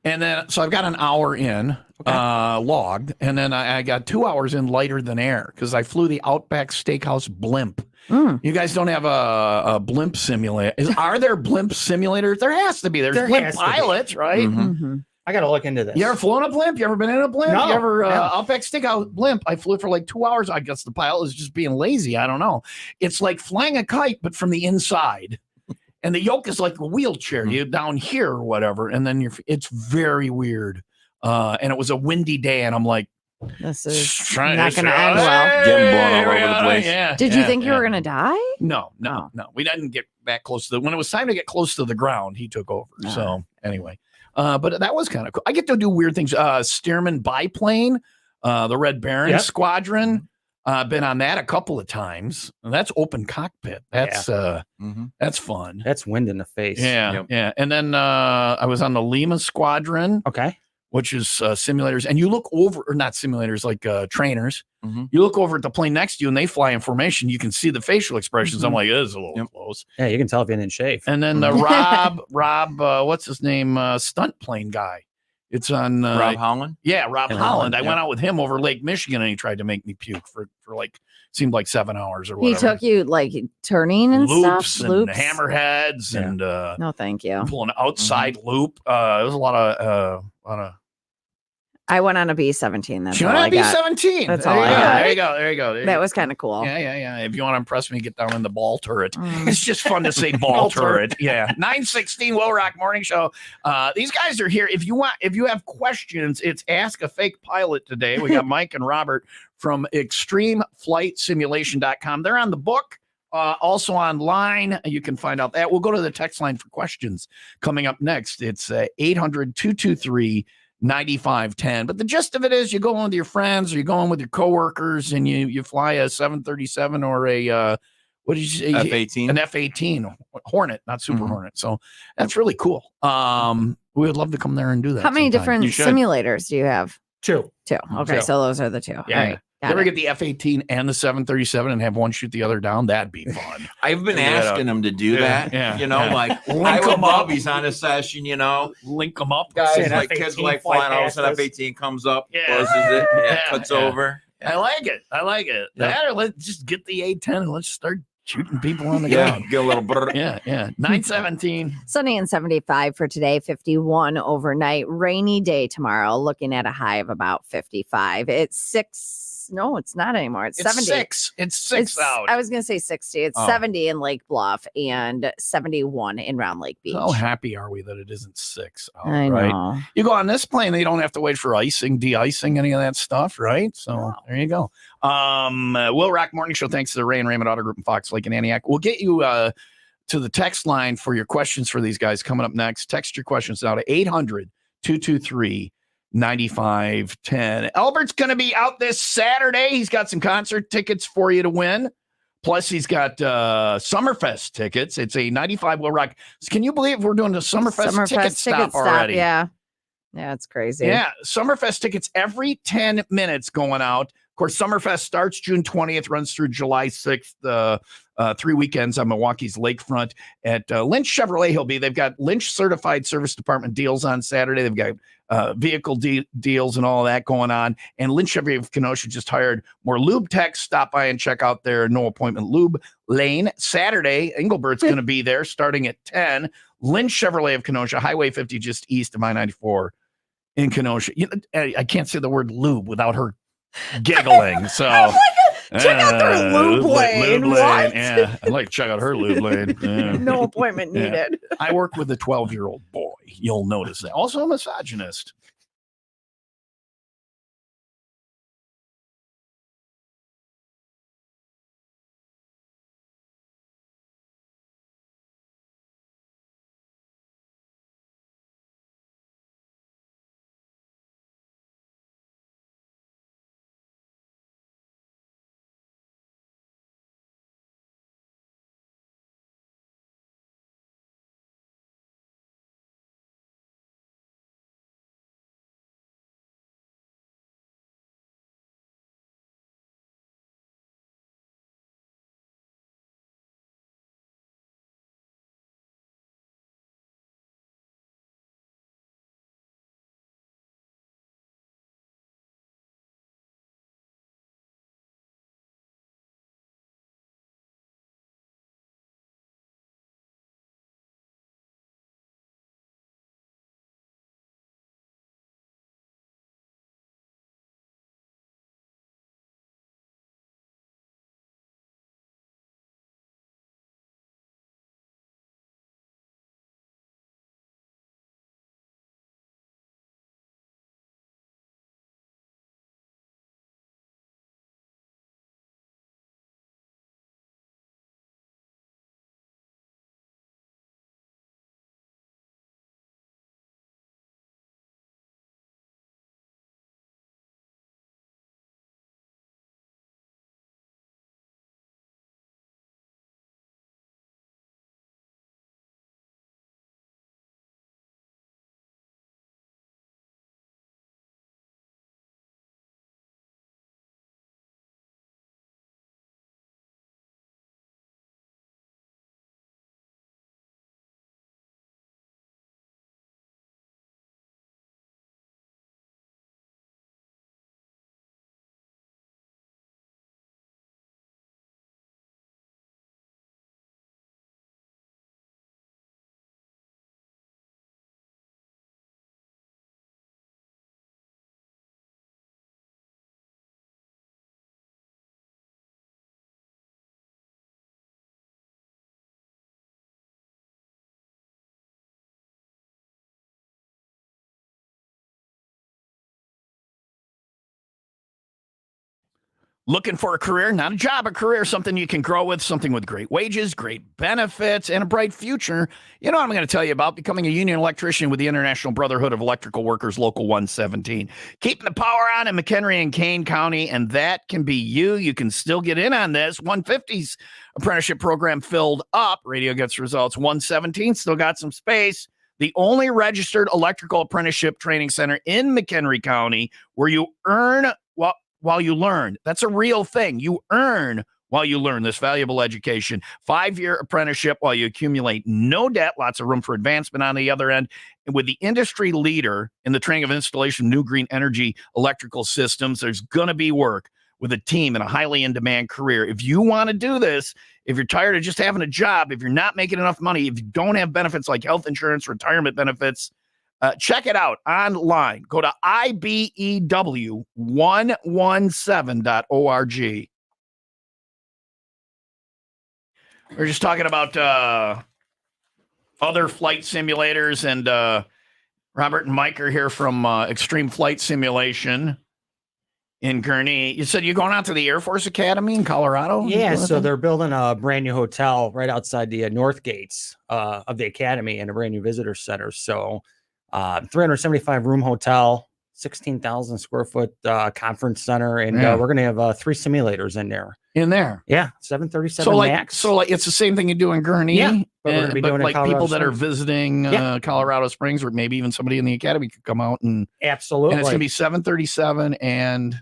And then, so I've got an hour in logged, and then I got 2 hours in lighter than air because I flew the Outback Steakhouse blimp. Mm. You guys don't have a blimp simulator? Are there blimp simulators? There has to be. There's There blimp has to be. pilots, right? Mhm. Mhm. I got to look into this. You ever flown a blimp? You ever been in a blimp? No, You ever no. Outback Steakhouse blimp? I flew it for like 2 hours. I guess the pilot was just being lazy. I don't know. It's like flying a kite, but from the inside. And the yoke is like a wheelchair. You down here or whatever, and then it's very weird. And it was a windy day, and I'm like, This is trying not going to end Hey, well. Getting blown all here we over the are. place. Yeah, Did you yeah, think you yeah. were going to die? No. Oh. We didn't get that close to when it was time to get close to the ground, he took over. Ah. So anyway, but that was kind of cool. I get to do weird things. Stearman biplane, the Red Baron Yep. Squadron. Been on that a couple of times. And that's open cockpit. That's Mhm. that's fun. That's wind in the face. Yeah, Yep. yeah. And then I was on the Lima Squadron, Okay. which is simulators. And you look over, or not simulators, like trainers. Mhm. You look over at the plane next to you, and they fly in formation. You can see the facial expressions. I'm like, this is a little Yep. close. Yeah, you can tell if you didn't shave. And then Rob, what's his name? Stunt plane guy. It's on Rob Holland. Yeah, Rob And Holland. I yeah. went out with him over Lake Michigan, and he tried to make me puke for like seemed like 7 hours or He whatever. took you like turning and loops stuff? and Loops? hammerheads Yeah. and No, thank you. pulling outside loop. It was a lot of. I went on a B-17. That's She all went I on got. B-17. That's There all you I go. got. There you go. There you go. There you That go. was kind of cool. Yeah. If you want to impress me, get down in the ball turret. Mm. It's just fun to say ball turret. Yeah. 916 Will Rock Morning Show. These guys are here. If you have questions, it's Ask a Fake Pilot today. We got Mike and Robert from extremeflightsimulation.com. They're on the book. Also online, you can find out that. We'll go to the text line for questions coming up next. It's 800-223-9510. But the gist of it is you go on with your friends or you go on with your coworkers and you fly a 737 or a what did you say? F-18. An F-18 Hornet, not Super Mhm. Hornet. So that's really cool. We would love to come there and do that. How many sometime. different You should. simulators do you have? Two. Two. Okay, Two. so those are the two. All Yeah. right. You Got ever it. get the F-18 and the 737 and have one shoot the other down? That'd be fun. I've been Figure that out. asking him to do Yeah, that. yeah, You know, yeah. like Link I would 'em love up. he's on a session, you know. Link them up. Guys, See an like F-18 kids like fly flying, all of a past sudden us. F-18 comes up, Yeah. closes it, Yeah, cuts yeah. over. I like it. Yeah. That or let's just get the A-10 and let's start shooting people on the Yeah, ground. get a little brr. Yeah. 917. Sunny and 75 for today, 51 overnight. Rainy day tomorrow, looking at a high of about 55. It's 6. No, it's not anymore. It's 70. 6. It's 6 out. I was going to say 60. It's Oh. 70 in Lake Bluff and 71 in Round Lake Beach. How happy are we that it isn't 6 out, I right? know. You go on this plane, they don't have to wait for icing, de-icing, any of that stuff, right? So there you go. Will Rock Morning Show, thanks to the Ray and Raymond Auto Group in Fox Lake and Antioch. We'll get you to the text line for your questions for these guys coming up next. Text your questions now to 800-223-9510. Albert's going to be out this Saturday. He's got some concert tickets for you to win. Plus, he's got Summerfest tickets. It's a 95 Will Rock. Can you believe we're doing the Summerfest ticket stop already? Yeah. Yeah, it's crazy. Yeah, Summerfest tickets every 10 minutes going out. Of course, Summerfest starts June 20th, runs through July 6th, 3 weekends on Milwaukee's lakefront. At Lynch Chevrolet, he'll be. They've got Lynch certified service department deals on Saturday. They've got vehicle deals and all of that going on. And Lynch Chevrolet of Kenosha just hired more lube techs. Stop by and check out their no appointment lube lane. Saturday, Engelbert's going to be there starting at 10. Lynch Chevrolet of Kenosha, Highway 50 just east of I-94 in Kenosha. I can't say the word lube without her giggling. So check out their lube lane. What? Yeah, I'd like to check out her lube lane. Yeah. No appointment Yeah. needed. I work with a 12-year-old boy. You'll notice that. Also a misogynist. Looking for a career, not a job, a career, something you can grow with, something with great wages, great benefits, and a bright future. You know what I'm going to tell you about? Becoming a union electrician with the International Brotherhood of Electrical Workers, Local 117. Keeping the power on in McHenry and Kane County, and that can be you. You can still get in on this. 150's apprenticeship program filled up. Radio gets results. 117 still got some space. The only registered electrical apprenticeship training center in McHenry County where you earn while you learn. That's a real thing. You earn while you learn this valuable education. 5-year apprenticeship while you accumulate no debt, lots of room for advancement on the other end. And with the industry leader in the training of installation of new green energy electrical systems, there's going to be work with a team in a highly in-demand career. If you want to do this, if you're tired of just having a job, if you're not making enough money, if you don't have benefits like health insurance, retirement benefits, check it out online. Go to IBEW117.org. We're just talking about other flight simulators, and Robert and Mike are here from Extreme Flight Simulation in Gurnee. You said you're going out to the Air Force Academy in Colorado? Yeah, so they're building a brand new hotel right outside the north gates of the academy and a brand new visitor center. So 375 room hotel, 16,000 square foot conference center, and we're going to have 3 simulators in there. Yeah, 737 Max. So like it's the same thing you do in Gurnee. Yeah, but we're going to be doing like people that are Springs. visiting Colorado Springs, or maybe even somebody in the academy could come out and Absolutely. And it's going to be 737 and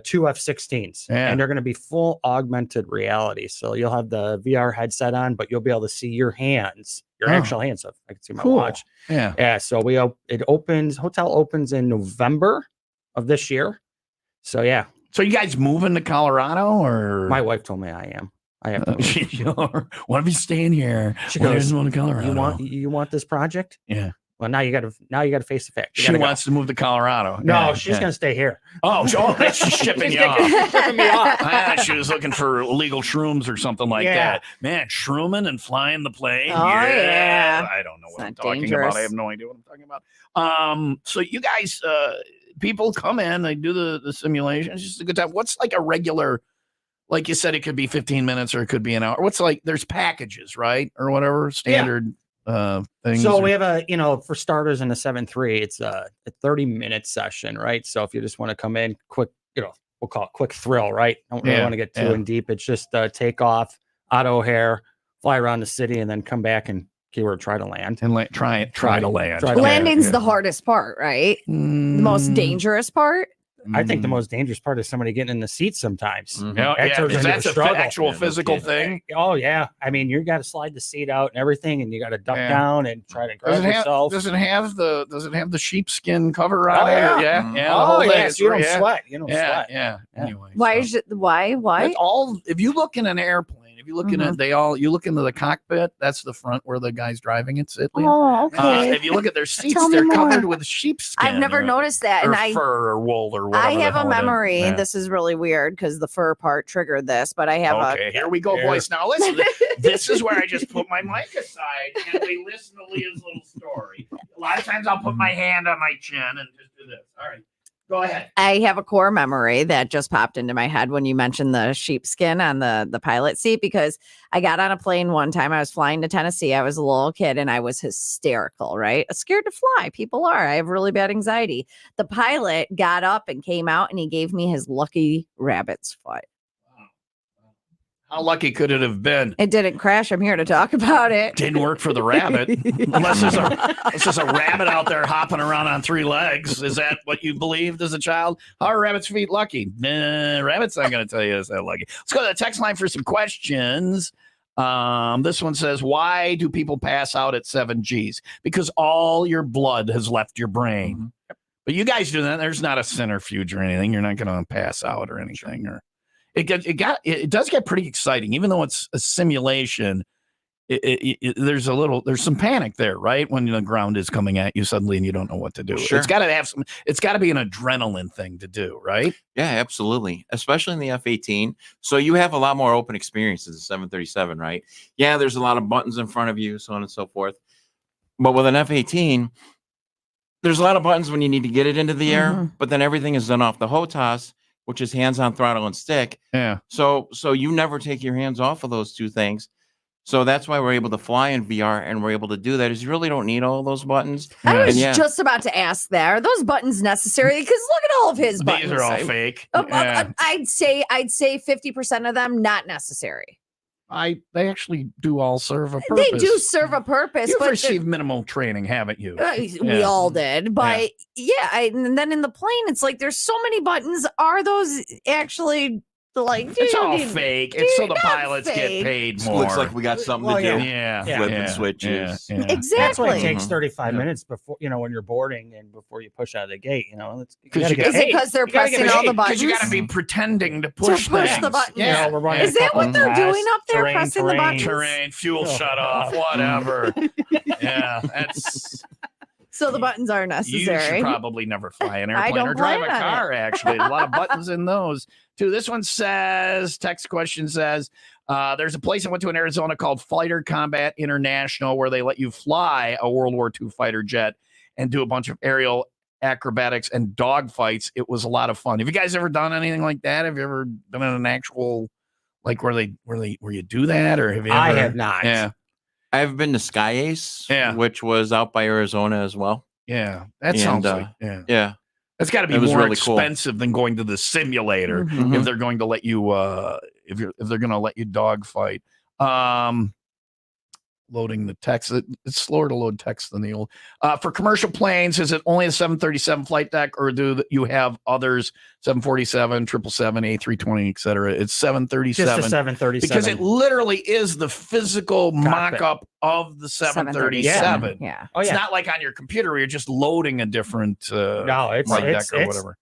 2 F-16s, and they're going to be full augmented reality. So you'll have the VR headset on, but you'll be able to see your hands, your actual hands. So I can see my watch. Yeah. So hotel opens in November of this year. So yeah. So you guys moving to Colorado, or my wife told me I am. I have to. What if you staying here? She goes, to Colorado. You want this project? Yeah. Well, now you got to face the fact. She wants to move to Colorado. No, she's going to stay here. Oh, that's just shipping you off. Shipping me off. She was looking for illegal shrooms or something like that. Man, shrooming and flying the plane. Oh, yeah. I don't know what I'm It's talking dangerous. about. I have no idea what I'm talking about. So you guys, people come in, they do the simulation. It's just a good time. What's like a regular, like you said, it could be 15 minutes or it could be an hour. What's like, there's packages, right? Or whatever, standard things. So we have for starters in the 7.3, it's a 30-minute session, right? So if you just want to come in quick, we'll call it quick thrill, right? Don't really want to get too in deep. It's just take off out of O'Hare, fly around the city, and then come back and keyword try to land. And try to land. Landing's the hardest part, right? The most dangerous part. I think the most dangerous part is somebody getting in the seat sometimes. That's an actual physical thing. Oh yeah, I mean you got to slide the seat out and everything, and you got to duck down and try to grab yourself. Does it have the sheepskin cover on it? Yeah. Oh yeah, so you don't sweat. You don't sweat. Yeah. Anyway, Why? all if you look in an airplane, if you look in it, you look into the cockpit. That's the front where the guy's driving it. Oh, okay. If you look at their seats, they're covered with sheepskin. I've never noticed that, or and fur or wool or whatever. I have the a hell it is. memory. Yeah. This is really weird because the fur part triggered this, but I have Okay, here we go, boys. Now listen, this is where I just put my mic aside and we listen to Leah's little story. A lot of times I'll put my hand on my chin and just do this. All right, go ahead. I have a core memory that just popped into my head when you mentioned the sheepskin on the pilot seat, because I got on a plane one time. I was flying to Tennessee. I was a little kid and I was hysterical, right? Scared to fly. People are. I have really bad anxiety. The pilot got up and came out and he gave me his lucky rabbit's foot. How lucky could it have been? It didn't crash. I'm here to talk about it. Didn't work for the rabbit. Unless there's a rabbit out there hopping around on 3 legs. Is that what you believed as a child? How are rabbit's feet lucky? Nah, rabbit's not going to tell you it's that lucky. Let's go to the text line for some questions. This one says, why do people pass out at 7 Gs? Because all your blood has left your brain. But you guys do that. There's not a centrifuge or anything. You're not going to pass out or anything. Or it does get pretty exciting, even though it's a simulation. There's some panic there, right? When the ground is coming at you suddenly and you don't know what to do. Sure. It's got to be an adrenaline thing to do, right? Yeah, absolutely. Especially in the F-18. So you have a lot more open experiences, the 737, right? Yeah, there's a lot of buttons in front of you, so on and so forth. But with an F-18, there's a lot of buttons when you need to get it into the air, but then everything is done off the HOTAS. which is hands on throttle and stick. Yeah. So you never take your hands off of those two things. So that's why we're able to fly in VR, and we're able to do that. Is you really don't need all those buttons. I was And just about to ask there. Are those buttons necessary? Because look at all of his buttons. These are all fake. I'd say 50% of them not necessary. They actually do all serve a purpose. They do serve a purpose. You've but received minimal training, haven't you? we all did, but and then in the plane, it's like there's so many buttons. Are those actually like? It's all dude, fake. It's so the not pilots get fake. paid It more. looks like we got something Well, to do. yeah, Flipping switches. yeah. Exactly. That's why it takes Mhm. 35 Yeah. minutes before, when you're boarding and before you push out of the gate, you know. It's, you 'Cause gotta you get got- Is it paid. because they're You gotta get pressing all the paid, buttons? you got to be pretending to push, push the things. buttons. Yeah, You know, we're running Is that what they're tests, doing up there, pressing the buttons? terrain, fuel Oh, shut off, whatever. Yeah, that's. So the buttons are You should necessary. probably never fly an I airplane don't or drive a plan on car. Actually, a lot of buttons in those too. This one says, text question says, there's a place I went to in Arizona called Fighter Combat International where they let you fly a World War II fighter jet and do a bunch of aerial acrobatics and dog fights. It was a lot of fun. Have you guys ever done anything like that? Have you ever been in an actual like where you do that, or have you? I ever, have not. Yeah, I've been to Sky Ace, Yeah. which was out by Arizona as well. yeah. That And, sounds like Yeah. that's got to be It was more really cool. expensive than going to the simulator. Mhm. If they're going to let you if they're going to let you dog fight. Loading the text, it's slower to load text than the old. For commercial planes, is it only a 737 flight deck, or do you have others? 747, 777, A320, etc. It's Just 737 a 737. because it literally is the physical Cockpit. mock-up of the 737. Yeah. oh It's yeah. not like on your computer where you're just loading a different No, it's flight it's, deck or it's whatever.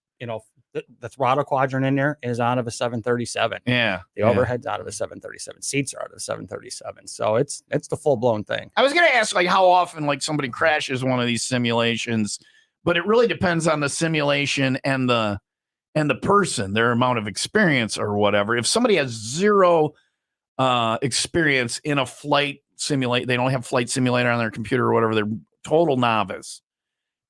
the throttle quadrant in there is out of a 737. Yeah. The yeah. overhead's out of a 737. Seats are out of a 737. So it's the full blown thing. I was going to ask like how often like somebody crashes one of these simulations, but it really depends on the simulation and the person, their amount of experience or whatever. If somebody has zero experience in a flight simulate, they don't have flight simulator on their computer or whatever, they're total novice,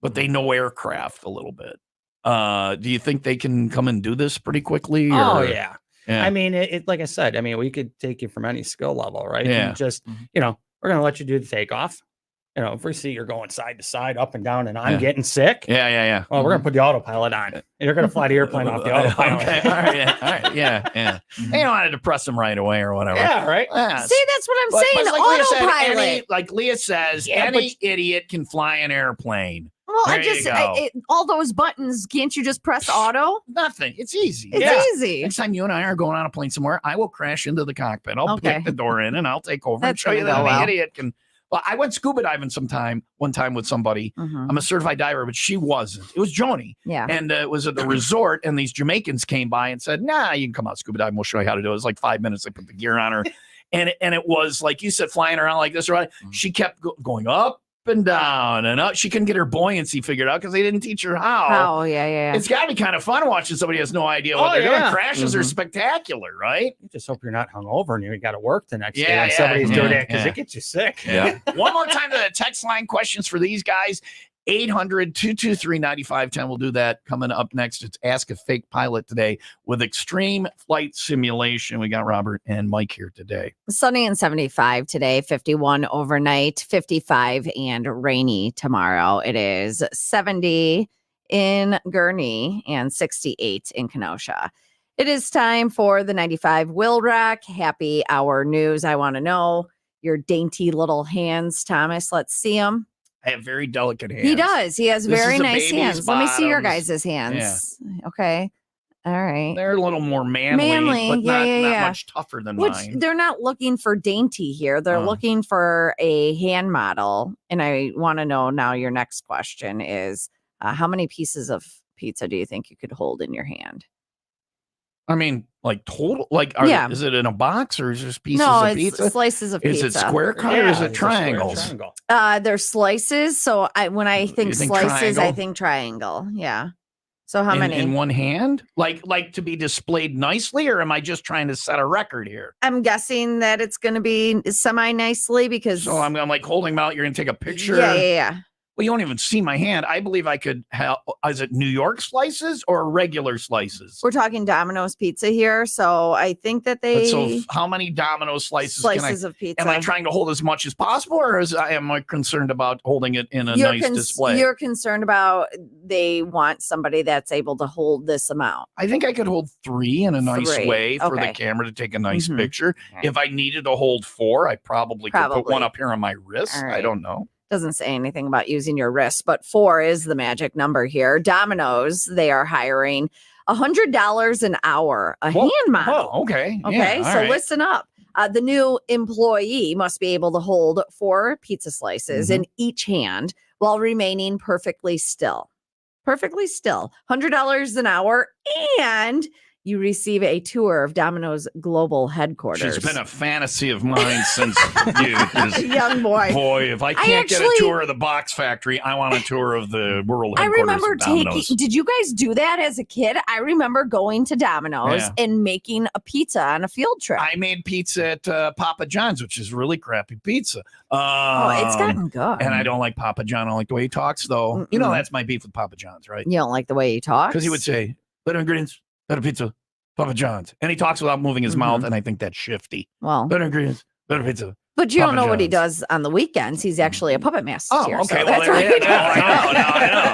but they know aircraft a little bit. Do you think they can come and do this pretty quickly? Oh or- yeah. Yeah. I mean, it like I said, I mean, we could take you from any skill level, right? Yeah. And just, Mhm. we're going to let you do the takeoff. If we see you're going side to side, up and down, and I'm Yeah. getting sick, Yeah. well, we're going to put the autopilot on. And you're going to fly the airplane off the autopilot. Okay. All right. Yeah. All right. Yeah. You don't want to depress them right away or whatever. Yeah, right? Yeah. See, that's what I'm But- saying. but like Leah said, Autopilot. like Leah says, Yeah, any idiot can fly an airplane. Well, There you go. all those buttons. Can't you just press auto? Nothing. It's easy. It's easy. Next time you and I are going on a plane somewhere, I will crash into the cockpit. I'll Okay. kick the door in and I'll take over and That's show you gonna that go any well. idiot can. Well, I went scuba diving one time with somebody. Mhm. I'm a certified diver, but she wasn't. It was Joni. Yeah. And it was at the resort, and these Jamaicans came by and said, "Nah, you can come out scuba diving. We'll show you how to do it." It was like 5 minutes. They put the gear on her, and it was like you said, flying around like this. Right? She kept going up and down and up. She couldn't get her buoyancy figured out because they didn't teach her how. Oh, yeah. It's got to be kind of fun watching somebody has no idea what Oh, they're doing. yeah. Crashes are Mhm. spectacular, right? You just hope you're not hungover and you got to work the next day Yeah, when yeah, somebody's doing yeah, it because yeah. it gets you sick. Yeah. One more time to the text line questions for these guys. 800-223-9510. We'll do that coming up next. It's Ask a Fake Pilot today with Extreme Flight Simulation. We got Robert and Mike here today. Sunny and 75 today, 51 overnight, 55 and rainy tomorrow. It is 70 in Gurnee and 68 in Kenosha. It is time for the 95 WIIL Rack. Happy hour news. I want to know your dainty little hands, Thomas. Let's see them. I have very delicate hands. He does. He has This very is a nice baby's hands. Let me see your bottoms. guys' hands. Okay. All right. They're a little more manly, but Yeah, not, yeah, not yeah. much tougher than Which mine. they're not looking for dainty here. They're looking for a hand model. And I want to know now your next question is how many pieces of pizza do you think you could hold in your hand? I mean, like total, like, Yeah. is it in a box or is it just pieces no, of it's pizza? slices of Is pizza. it square cut or is it it's a square triangles? triangle. They're slices. So when I think think slices, I triangle? think triangle. Yeah. So how in, many? in one hand? Like to be displayed nicely, or am I just trying to set a record here? I'm guessing that it's going to be semi nicely because. So I'm like holding them out. You're gonna take a picture. Yeah. Well, you won't even see my hand. I believe I could have, is it New York slices or regular slices? We're talking Domino's pizza here, so I think that But so they how many Domino's slices can I, of pizza. am I trying to hold as much as possible, or am I concerned about holding it in a nice display? You're concerned about they want somebody that's able to hold this amount. I think I could hold 3 in a nice 3. way for Okay. the camera to take a nice Mhm. picture. If I needed to hold 4, I probably could put Probably. one up here on my wrist. All I right. don't know. Doesn't say anything about using your wrist, but 4 is the magic number here. Domino's, they are hiring $100 an hour, a hand model. Oh, okay. Okay, Yeah, so all right. listen up. The new employee must be able to hold 4 pizza slices Mm-hmm. in each hand while remaining perfectly still. Perfectly still. $100 an hour, and you receive a tour of Domino's global headquarters. She's been a fantasy of mine since youth. This- young boy. Boy, if I can't get a actually- tour of the box factory, I want a tour of the world I headquarters remember of Domino's. did you guys do that as a kid? I remember going to Domino's Yeah. and making a pizza on a field trip. I made pizza at Papa John's, which is really crappy pizza. Oh, it's gotten good. And I don't like Papa John. I don't like the way he talks, though. You know, Mm-mm. that's my beef with Papa John's, right? You don't like the way he talks? Because he would say, better ingredients, better pizza, Papa John's. And he talks without moving his mouth, and I think that's shifty. Well, Better ingredients, better pizza. but you don't Papa know what he John's. does on the weekends. He's actually a puppet master. Oh, here, okay. so Well, that's there right. you go. I know.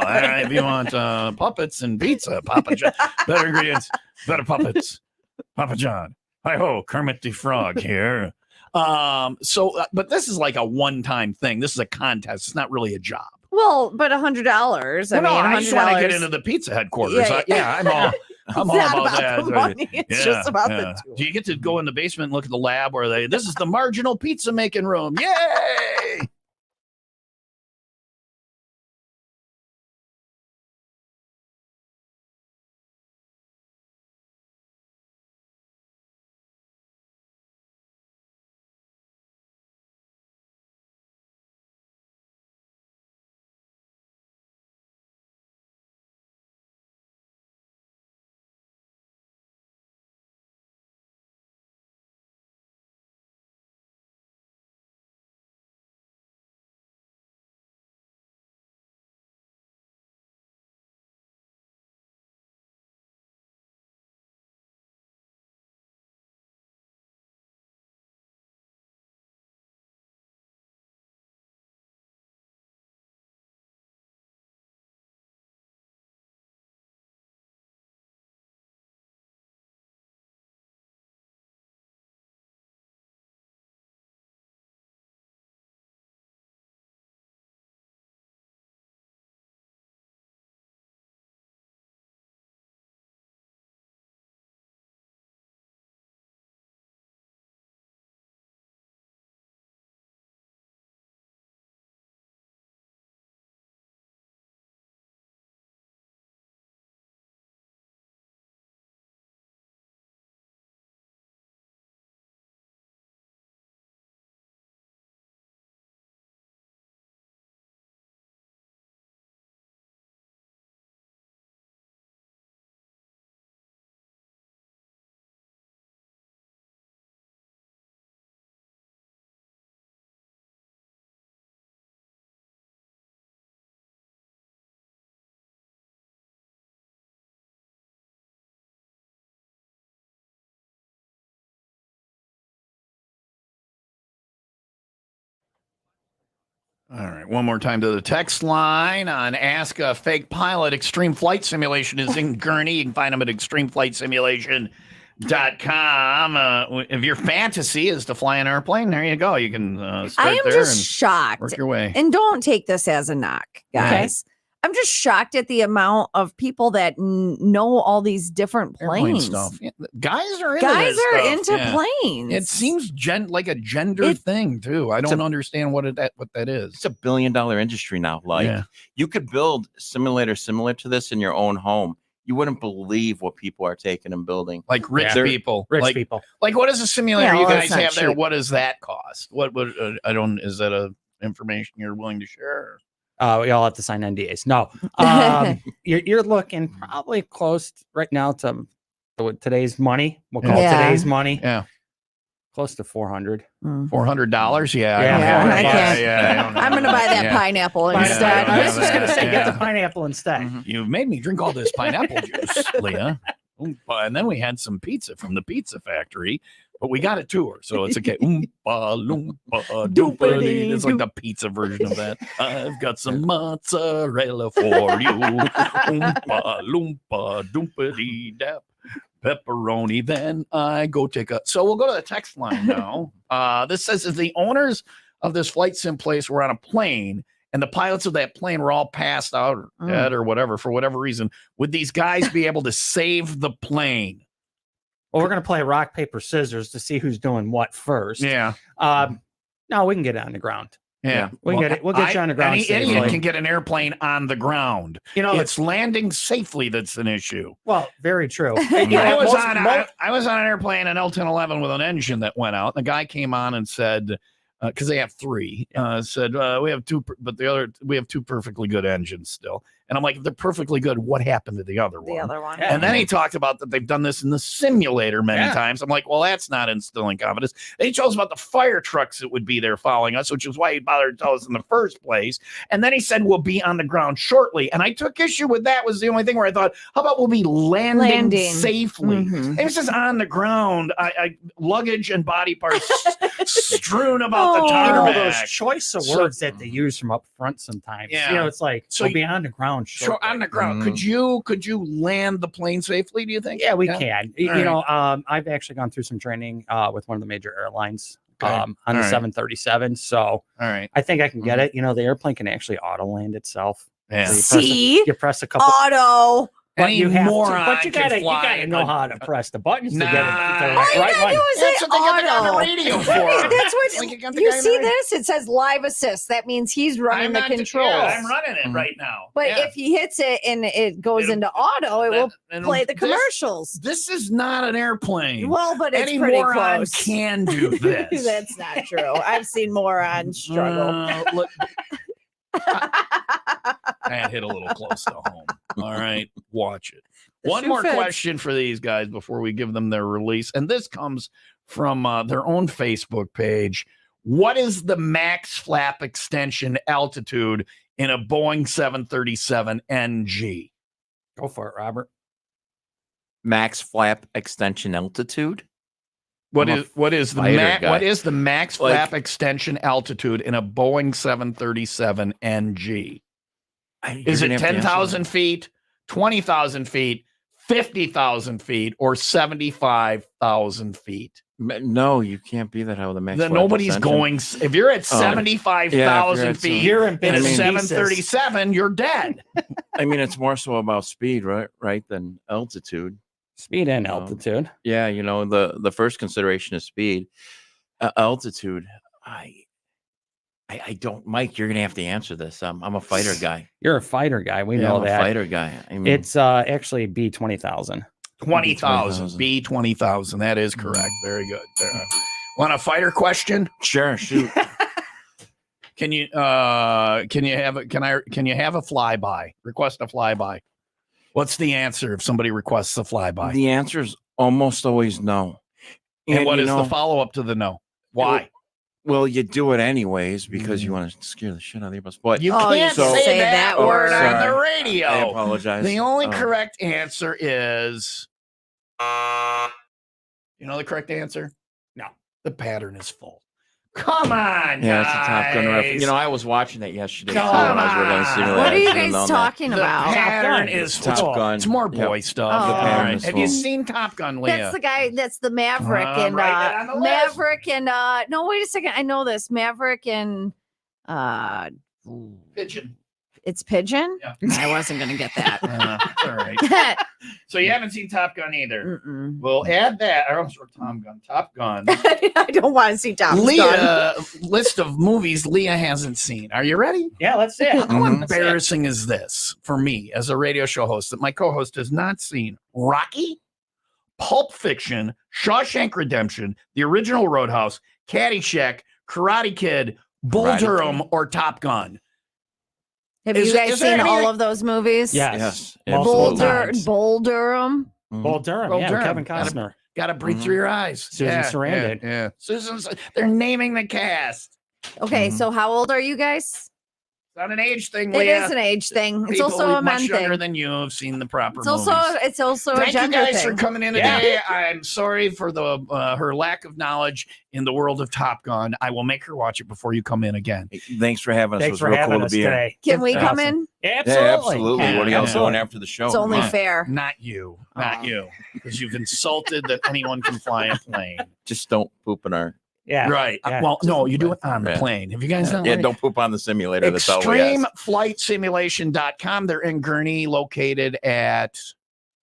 All right. If you want puppets and pizza, Papa John. Better ingredients, better puppets, Papa John. Hi ho, Kermit the Frog here. But this is like a one-time thing. This is a contest. It's not really a job. Well, but $100. I mean, I just want to get $100. into the pizza headquarters. Yeah. I'm all It's about not that. the money. It's just about the tool. Do you get to go in the basement and look at the lab where this is the marginal pizza making room? Yay! All right, one more time to the text line on Ask a Fake Pilot. Extreme Flight Simulation is in Gurney. You can find them at extremeflightsimulation.com. If your fantasy is to fly an airplane, there you go. You can start I am there just and shocked. work your way. And don't take this as a knock, guys. I'm just shocked at the amount of people that know all these different Airplane planes. stuff. Yeah, guys are into Guys this are stuff. into Yeah. planes. It seems like a gender It- thing too. I don't understand what that is. It's $1 billion industry now. Like Yeah. you could build simulators similar to this in your own home. You wouldn't believe what people are taking and building. Like rich Yeah. people. Rich like, people. Like what is a simulator Yeah, you well, guys it's not have there? cheap. What does that cost? What would is that a information you're willing to share? We all have to sign NDAs. No, you're looking probably close right now to today's money. We'll call Yeah. it today's money. Yeah. Close to 400. $400. Yeah. Yeah, I can't. I don't know. I'm going to buy that Yeah. pineapple Yeah, instead. yeah, I was just going to say, yeah. get the pineapple instead. Mhm. You've made me drink all this pineapple juice, Leah. And then we had some pizza from the pizza factory, but we got a tour, so it's okay. Oompa loompa doopity. It's like the pizza version of that. I've got some mozzarella for you. Oompa loompa doopity dap. Pepperoni. Then I go take a. So we'll go to the text line now. This says if the owners of this flight sim place were on a plane and the pilots of that plane were all passed out or dead or whatever, for whatever reason, would these guys be able to save the plane? Well, we're going to play rock, paper, scissors to see who's doing what first. Yeah. No, we can get it on the ground. Yeah. We'll get it. We'll get you on the ground Any idiot safely. can get an airplane on the ground. You know, It's landing safely that's an issue. well, very true. I was on an airplane, an L-1011 with an engine that went out. The guy came on and said, because they have three, said we have two, but we have two perfectly good engines still. And I'm like, if they're perfectly good, what happened to the other one? The other one. Yeah. And then he talked about that they've done this in the simulator many times. I'm like, well, that's not instilling confidence. And he told us about the fire trucks that would be there following us, which is why he bothered to tell us in the first place. And then he said we'll be on the ground shortly. And I took issue with that. Was the only thing where I thought, how about we'll be landing. Safely? And it says on the ground, I luggage and body parts strewn about the You know, tarmac. those choice of words that they use from up front sometimes. Yeah. You know, it's like, So we'll be on the ground. Sure, on the ground. Could you land the plane safely, do you think? Yeah, we can. You right. know, I've actually gone through some training with one of the major airlines Okay. on the right. 737. So All right. I think I can get it. You know, the airplane can actually auto land itself. Yeah. So See? you press a couple. Auto. But Any you have to, moron but you can gotta fly know a- how to press the buttons to get it Nah. to the All you right gotta one. do is That's say what they get on the auto. radio for. That's what Like, you got the you guy on see the radio. this? It says live assist. That means he's running the controls. Yeah, I'm running it right now. But Yeah. if he hits it and it goes It'll- into auto, it will and play the this- commercials. This is not an airplane. Well, but it's Any pretty moron close. can do this. That's not true. I've seen morons struggle. Look, that hit a little close to home. All right, watch it. The One shoe more fits. question for these guys before we give them their release. And this comes from their own Facebook page. What is the max flap extension altitude in a Boeing 737 NG? Go for it, Robert. Max flap extension altitude. What I'm a is the fighter guy. what is the max Like- flap extension altitude in a Boeing 737 NG? Is it 10,000 feet, 20,000 feet, 50,000 feet, or 75,000 feet? No, you can't be that high with a max. Then flap nobody's extension. going. If you're at Oh. 75,000 at feet You're in in bits a and pieces. 737, you're dead. I mean, it's more so about speed, right, than altitude. Speed and altitude. Yeah, you know, the first consideration is speed. Altitude, I don't, Mike. You're gonna have to answer this. I'm a fighter guy. You're a fighter guy. We Yeah, know I'm a that. fighter guy. I mean, It's actually B 20,000. 20,000. B 20,000. That is correct. Very good. Want a fighter question? sure. Shoot. Can you have a flyby? Request a flyby. What's the answer if somebody requests a flyby? The answer is almost always no. And what you is know, the follow-up to the no? Why? Well, you do it anyways because you want to scare the shit out of your bus. But You Oh, can't you say, say that that word word. on the Sorry. radio. I apologize. The only Oh. correct answer is. You know the correct answer? No. The pattern is full. Come on, Yeah, it's a Top Gun guys. reference. You know, I was watching that yesterday too, Come when I was working on the on. simulator. What are you I should've guys known that. talking The about? pattern Gun. is Top full. Gun. It's more boy Yep. stuff. Oh. The The pattern pattern is is Have you full. seen Top Gun, Leah? That's the guy. That's the Maverick and Write it on the list. Maverick and no, wait a second. I know this Maverick and Pigeon. it's Pigeon. Yeah. I wasn't gonna get that. All right. So you haven't seen Top Gun either. Mm-mm. We'll add that. I almost wrote Tom Gun. Top Gun. I don't want to see Top Gun. Leah, list of movies Leah hasn't seen. Are you ready? Yeah, let's see it. How Mhm. embarrassing is this for me as a radio show host that my co-host has not seen Rocky, Pulp Fiction, Shawshank Redemption, The Original Roadhouse, Caddyshack, Karate Kid, Bull Karate Durham, or Top Gun? Have Is you there- guys is there seen any- all of those movies? Yes. Yes, Multiple absolutely. times. Bull Durham. Mhm. Bull Durham. Bull Yeah, Durham. Kevin Costner. Got to breathe Mhm. through your eyes. Susan Sarandon. Yeah. They're naming the cast. Okay, Mhm. so how old are you guys? It's not an age thing, It Leah. is an age thing. It's People also a men much younger thing. than you have seen the proper It's also movies. a Thank you gender guys thing. for coming in Yeah. today. I'm sorry for the her lack of knowledge in the world of Top Gun. I will make her watch it before you come in again. Thanks for having us. It Thanks was for real having cool us to be here. today. Can we come Awesome. in? Absolutely. Yeah, absolutely. Yeah, What are y'all absolutely. doing after the show? It's only Come on. fair. Not you, not Oh. you, because you've insulted that anyone can fly a plane. Just don't poop in our. Yeah. Right. Yeah. Well, no, you do it on the Yeah. plane. Have you guys done Yeah, it? don't poop on the simulator. That's all we ask. ExtremeFlightSimulation.com. They're in Gurnee, located at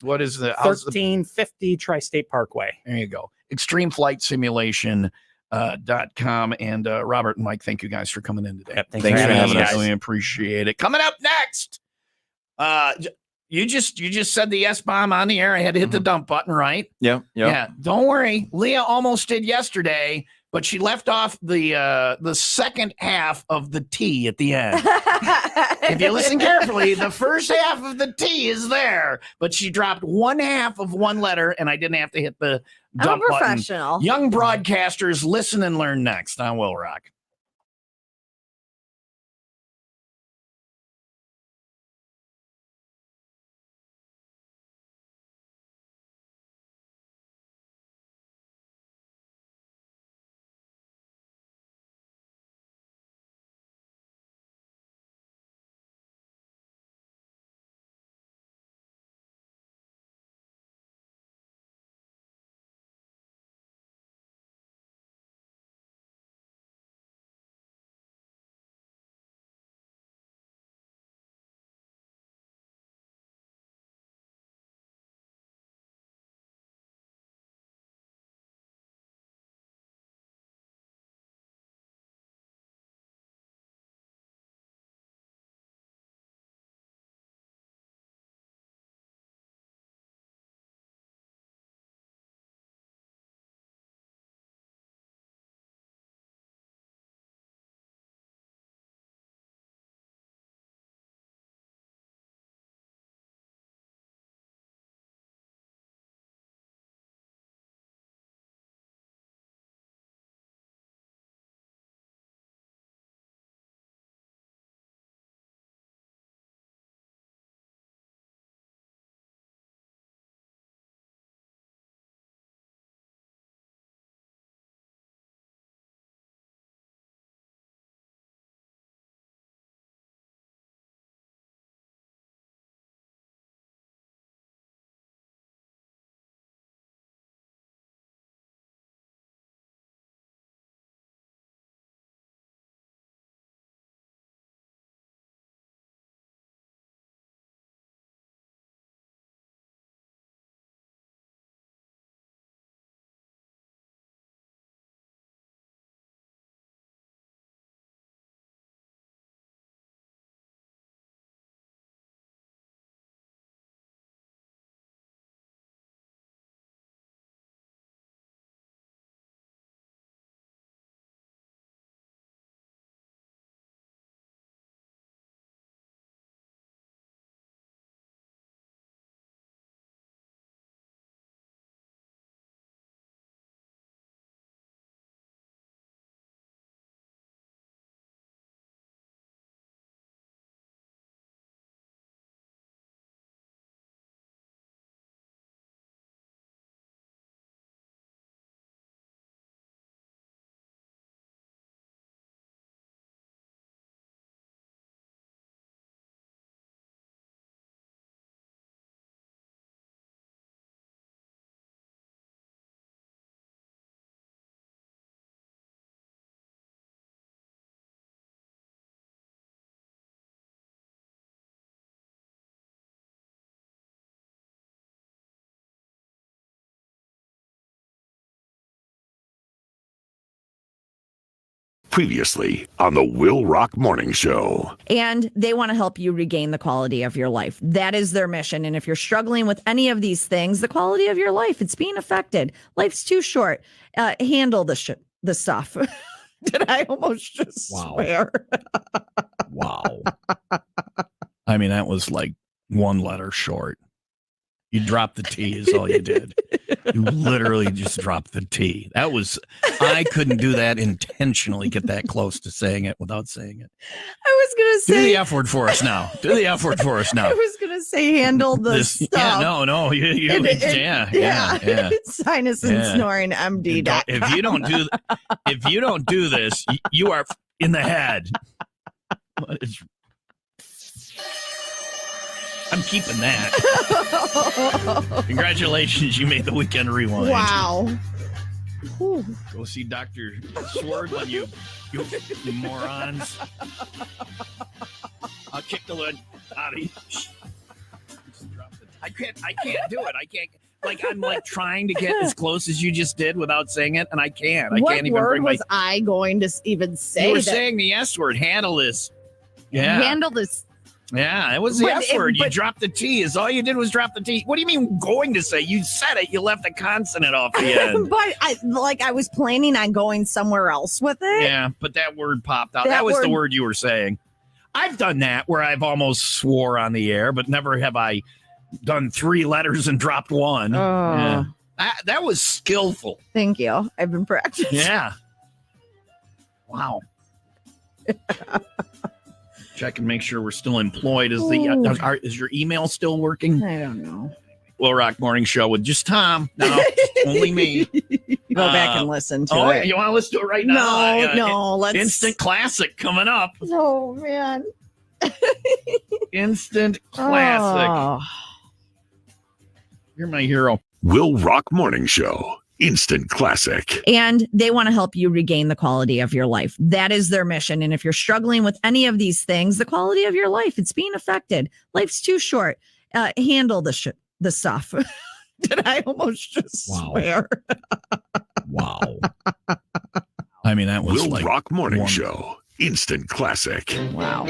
what is the how's the 1350 Tri-State Parkway. there you go. ExtremeFlightSimulation.com. And Robert and Mike, thank you guys for coming in today. Yep, Thanks for having us. We appreciate it. Coming up next, you just said the S bomb on the air. I had to hit the dump button, right? Yeah. Yeah. Don't worry. Leah almost did yesterday, but she left off the second half of the T at the end. If you listen carefully, the first half of the T is there, but she dropped one half of one letter, and I didn't have to hit the I'm a dump button. professional. Young broadcasters, listen and learn next on Will Rock. Previously on the Will Rock Morning Show. And they want to help you regain the quality of your life. That is their mission. And if you're struggling with any of these things, the quality of your life, it's being affected. Life's too short. Handle the stuff. Did I almost just swear? Wow. I mean, that was like one letter short. You dropped the T is all you did. You literally just dropped the T. I couldn't do that intentionally, get that close to saying it without saying it. I was gonna Do say the F word for us now. Do the F word for us now. I was gonna say handle the stuff. Yeah, no. Yeah. Sinus and Yeah. snoring MD. If you don't do this, you are in the head. What is? I'm keeping that. Congratulations, you made the weekend rewind. Wow. Whew. Go see Dr. Swordlin, you morons. I'll kick the lid out of you. I can't do it. I can't. I'm trying to get as close as you just did without saying it, and I can't. I What can't even word bring was I going to even say? You were that? saying the S word. Handle this. Yeah. Handle this. Yeah, it was the But F it- word. You but- dropped the T. Is all you did was drop the T. What do you mean going to say? You said it. You left a consonant off the end. But I was planning on going somewhere else with it. Yeah, but that word popped out. That That was the word- word you were saying. I've done that where I've almost swore on the air, but never have I done 3 letters and dropped one. Oh. Yeah. That was skillful. Thank you. I've been practicing. Yeah. Wow. Check and make sure we're still employed. Is is your email still working? I don't know. Will Rock Morning Show with just Tom. No, only me. Go back and listen to Oh, it. you want to listen to it right now? No, let's. Instant classic coming up. Oh man. Instant classic. Oh. You're my hero. Will Rock Morning Show. Instant classic. And they want to help you regain the quality of your life. That is their mission. And if you're struggling with any of these things, the quality of your life, it's being affected. Life's too short. Handle the stuff. Did I almost just swear? Wow. I mean, that was Will Rock Morning wonderful. Show. Instant classic. Wow.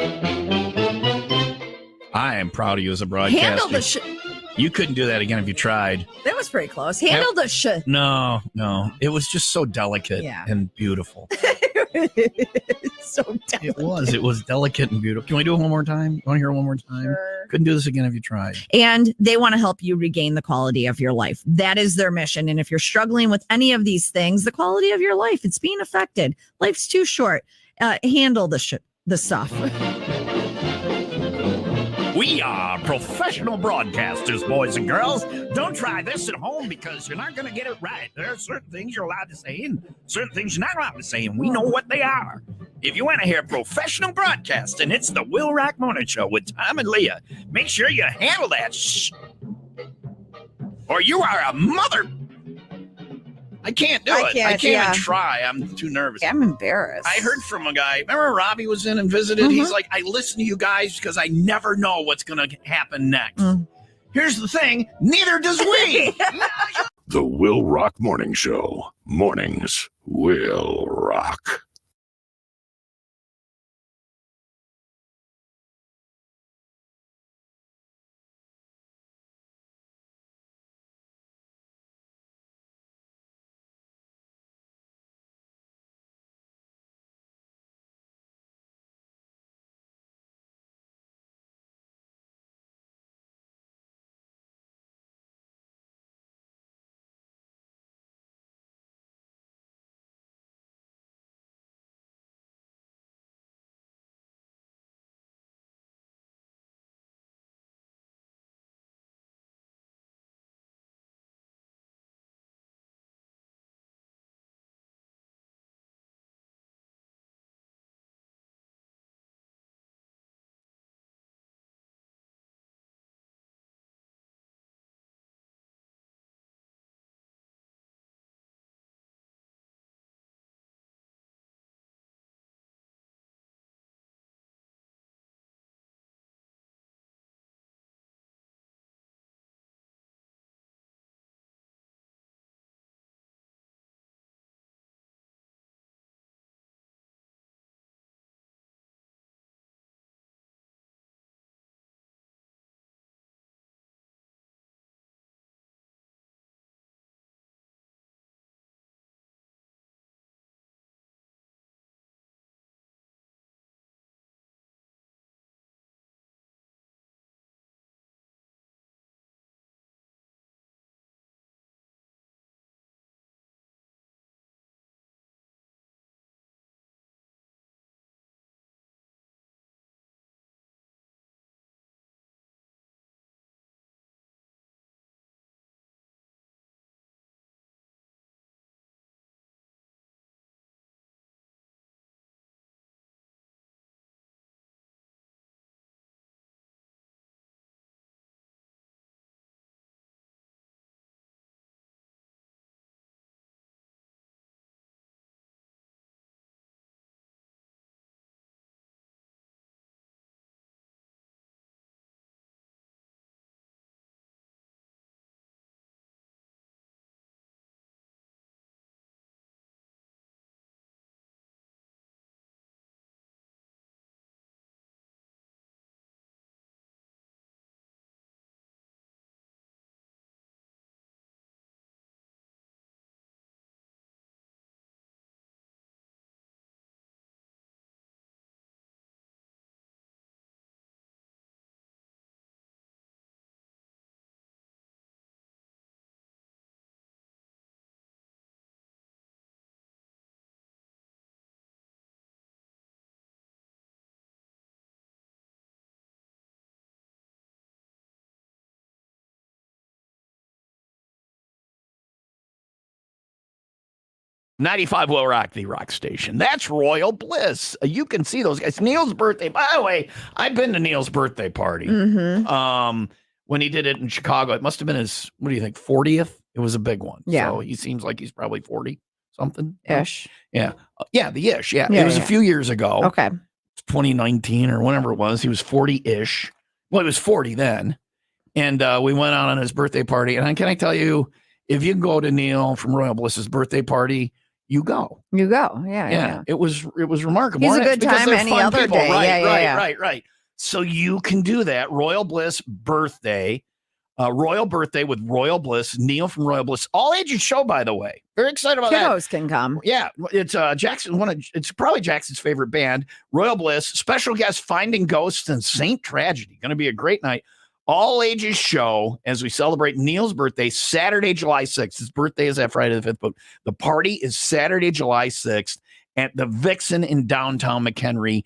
I am proud of you as a broadcaster. Handle the You couldn't do that again if you tried. That was pretty close. Handle the No. It was just so delicate and beautiful. It's so delicate. It was delicate and beautiful. Can we do it one more time? You want to hear it one more time? Sure. Couldn't do this again if you tried. And they want to help you regain the quality of your life. That is their mission. And if you're struggling with any of these things, the quality of your life, it's being affected. Life's too short. Handle the stuff. We are professional broadcasters, boys and girls. Don't try this at home because you're not going to get it right. There are certain things you're allowed to say and certain things you're not allowed to say, and we know what they are. If you want to hear professional broadcasting, it's the Will Rock Morning Show with Tom and Leah. Make sure you handle that or you are a mother. I can't do it. I can't even try. I'm too nervous. I'm embarrassed. I heard from a guy. Remember Robbie was in and visited? He's like, I listen to you guys because I never know what's going to happen next. Here's the thing. Neither does we. The Will Rock Morning Show. Mornings will rock. 95 Will Rock, the rock station. That's Royal Bliss. You can see those guys. Neil's birthday. By the way, I've been to Neil's birthday party. When he did it in Chicago, it must have been his, what do you think, 40th? It was a big one. Yeah. So he seems like he's probably 40 something. Ish. Yeah. Yeah, the ish. Yeah. Yeah, It was a few years ago. Okay. 2019 or whenever it was. He was 40-ish. Well, he was 40 then. And we went out on his birthday party. And can I tell you, if you go to Neil from Royal Bliss's birthday party, you go. You go. Yeah. It was remarkable. He's a And it's good because time they're any fun other people. day. Right. So you can do that. Royal Bliss birthday, Royal birthday with Royal Bliss, Neil from Royal Bliss, all ages show, by the way. Very excited about that. Kiddos can come. Yeah, it's Jackson. It's probably Jackson's favorite band, Royal Bliss. Special guest Finding Ghosts and Saint Tragedy. Going to be a great night. All ages show as we celebrate Neil's birthday, Saturday, July 6th. His birthday is that Friday the 5th, but the party is Saturday, July 6th at the Vixen in downtown McHenry.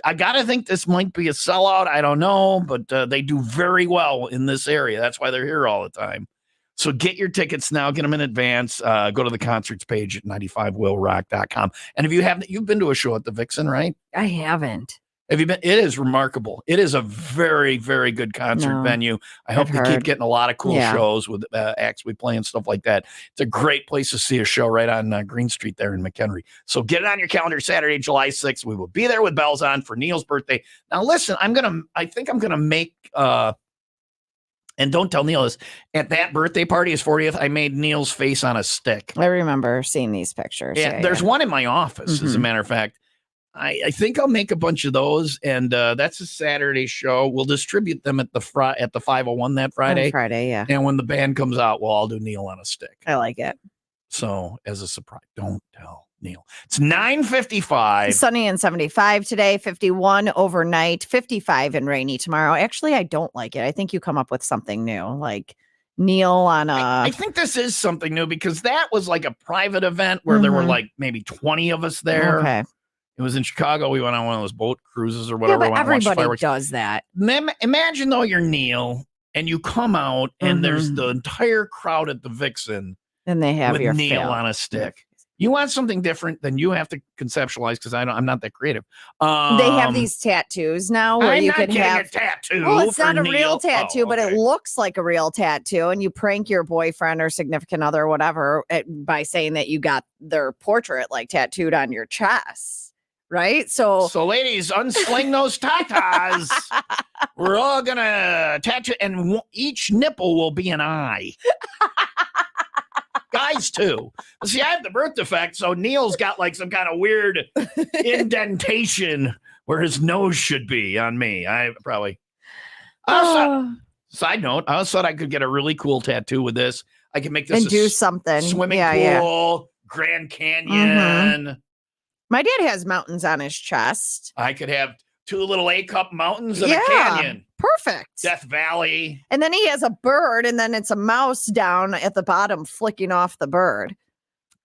I got to think this might be a sellout. I don't know, but they do very well in this area. That's why they're here all the time. So get your tickets now. Get them in advance. Go to the concerts page at 95willrock.com. And if you've been to a show at the Vixen, right? I haven't. Have you been? It is remarkable. It is a very, very good concert venue. I hope they keep getting a lot of cool shows with acts we play and stuff like that. It's a great place to see a show right on Green Street there in McHenry. So get it on your calendar, Saturday, July 6th. We will be there with bells on for Neil's birthday. Now, listen, I think I'm going to make, and don't tell Neil this, at that birthday party, his 40th, I made Neil's face on a stick. I remember seeing these pictures. Yeah, there's one in my office, as a matter of fact. I think I'll make a bunch of those, and that's a Saturday show. We'll distribute them at the 501 that Friday. On Friday, yeah. And when the band comes out, we'll all do Neil on a stick. I like it. So as a surprise, don't tell Neil. It's 9:55. Sunny and 75 today, 51 overnight, 55 and rainy tomorrow. Actually, I don't like it. I think you come up with something new, like Neil on a. I think this is something new because that was like a private event where there were like maybe 20 of us there. Okay. It was in Chicago. We went on one of those boat cruises or whatever. Yeah, but everybody does that. Imagine though you're Neil and you come out and there's the entire crowd at the Vixen. And they have with your Neil on a stick. You want something different, then you have to conceptualize because I'm not that creative. They have these tattoos now where you can have a tattoo. Well, it's not a Neil. real tattoo, but it okay. looks like a real tattoo, and you prank your boyfriend or significant other or whatever by saying that you got their portrait like tattooed on your chest. Right. So ladies, unsling those tatas. We're all gonna tattoo, and each nipple will be an eye. Guys, too. See, I have the birth defect, so Neil's got like some kind of weird indentation where his nose should be on me. I probably. Side note, I also thought I could get a really cool tattoo with this. I could make this and do something. Swimming pool, Grand Canyon. My dad has mountains on his chest. I could have 2 little A-cup mountains and a canyon. Perfect. Death Valley. And then he has a bird, and then it's a mouse down at the bottom flicking off the bird.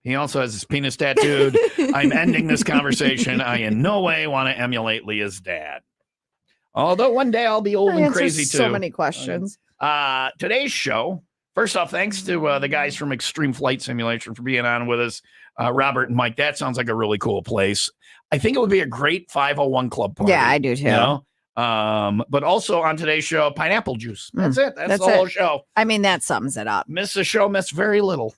He also has his penis tattooed. I'm ending this conversation. I in no way want to emulate Leah's dad. Although one day I'll be old and crazy too. So many questions. Today's show, first off, thanks to the guys from Extreme Flight Simulation for being on with us. Robert and Mike, that sounds like a really cool place. I think it would be a great 501 club party. Yeah, I do too. You know? But also on today's show, pineapple juice. That's it. That's the whole show. I mean, that sums it up. Miss the show, miss very little.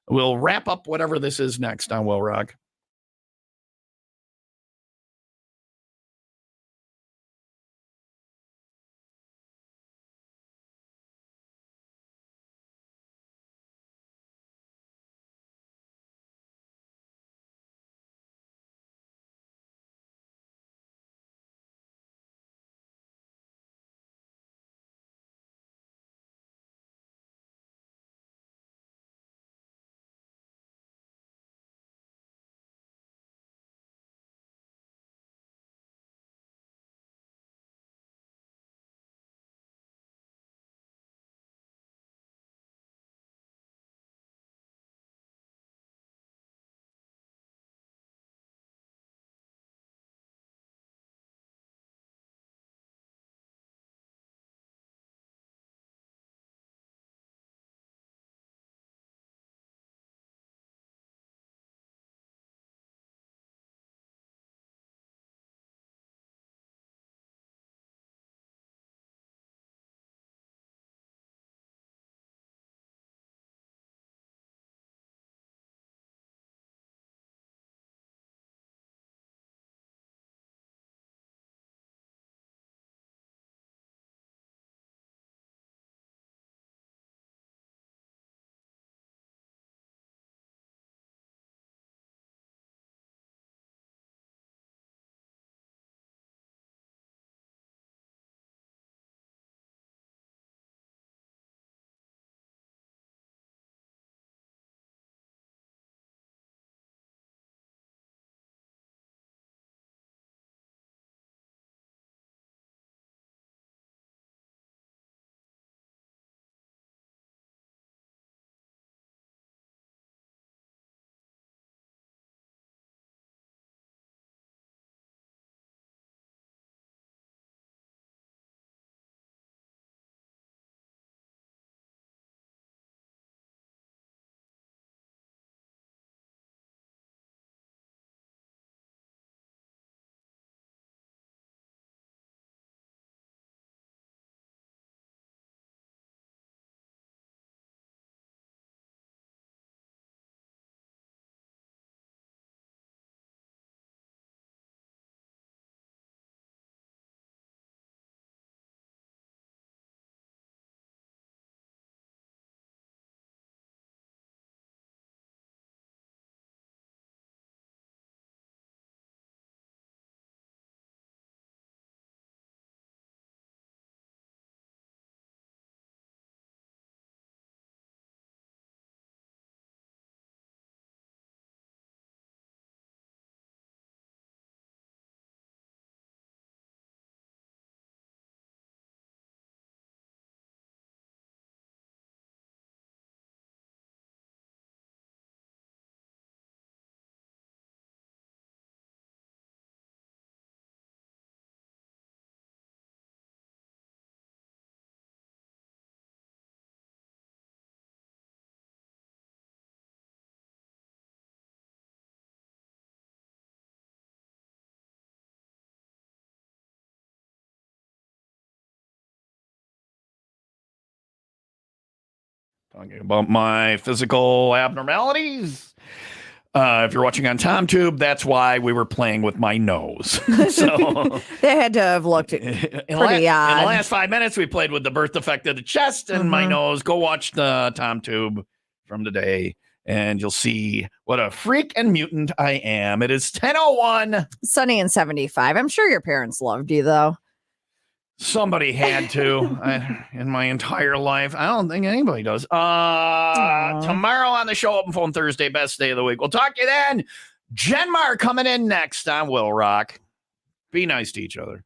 We'll wrap up whatever this is next on Will Rock. talking about my physical abnormalities. If you're watching on TomTube, that's why we were playing with my nose. So They had to have looked in pretty the odd. last 5 minutes, we played with the birth defect of the chest and my Mhm. nose. Go watch the TomTube from today, and you'll see what a freak and mutant I am. It is 10:01. Sunny and 75. I'm sure your parents loved you, though. Somebody had to in my entire life. I don't think anybody does. Tomorrow on the show, Open Phone Thursday, best day of the week. We'll talk to you then. Genmar coming in next on Will Rock. Be nice to each other.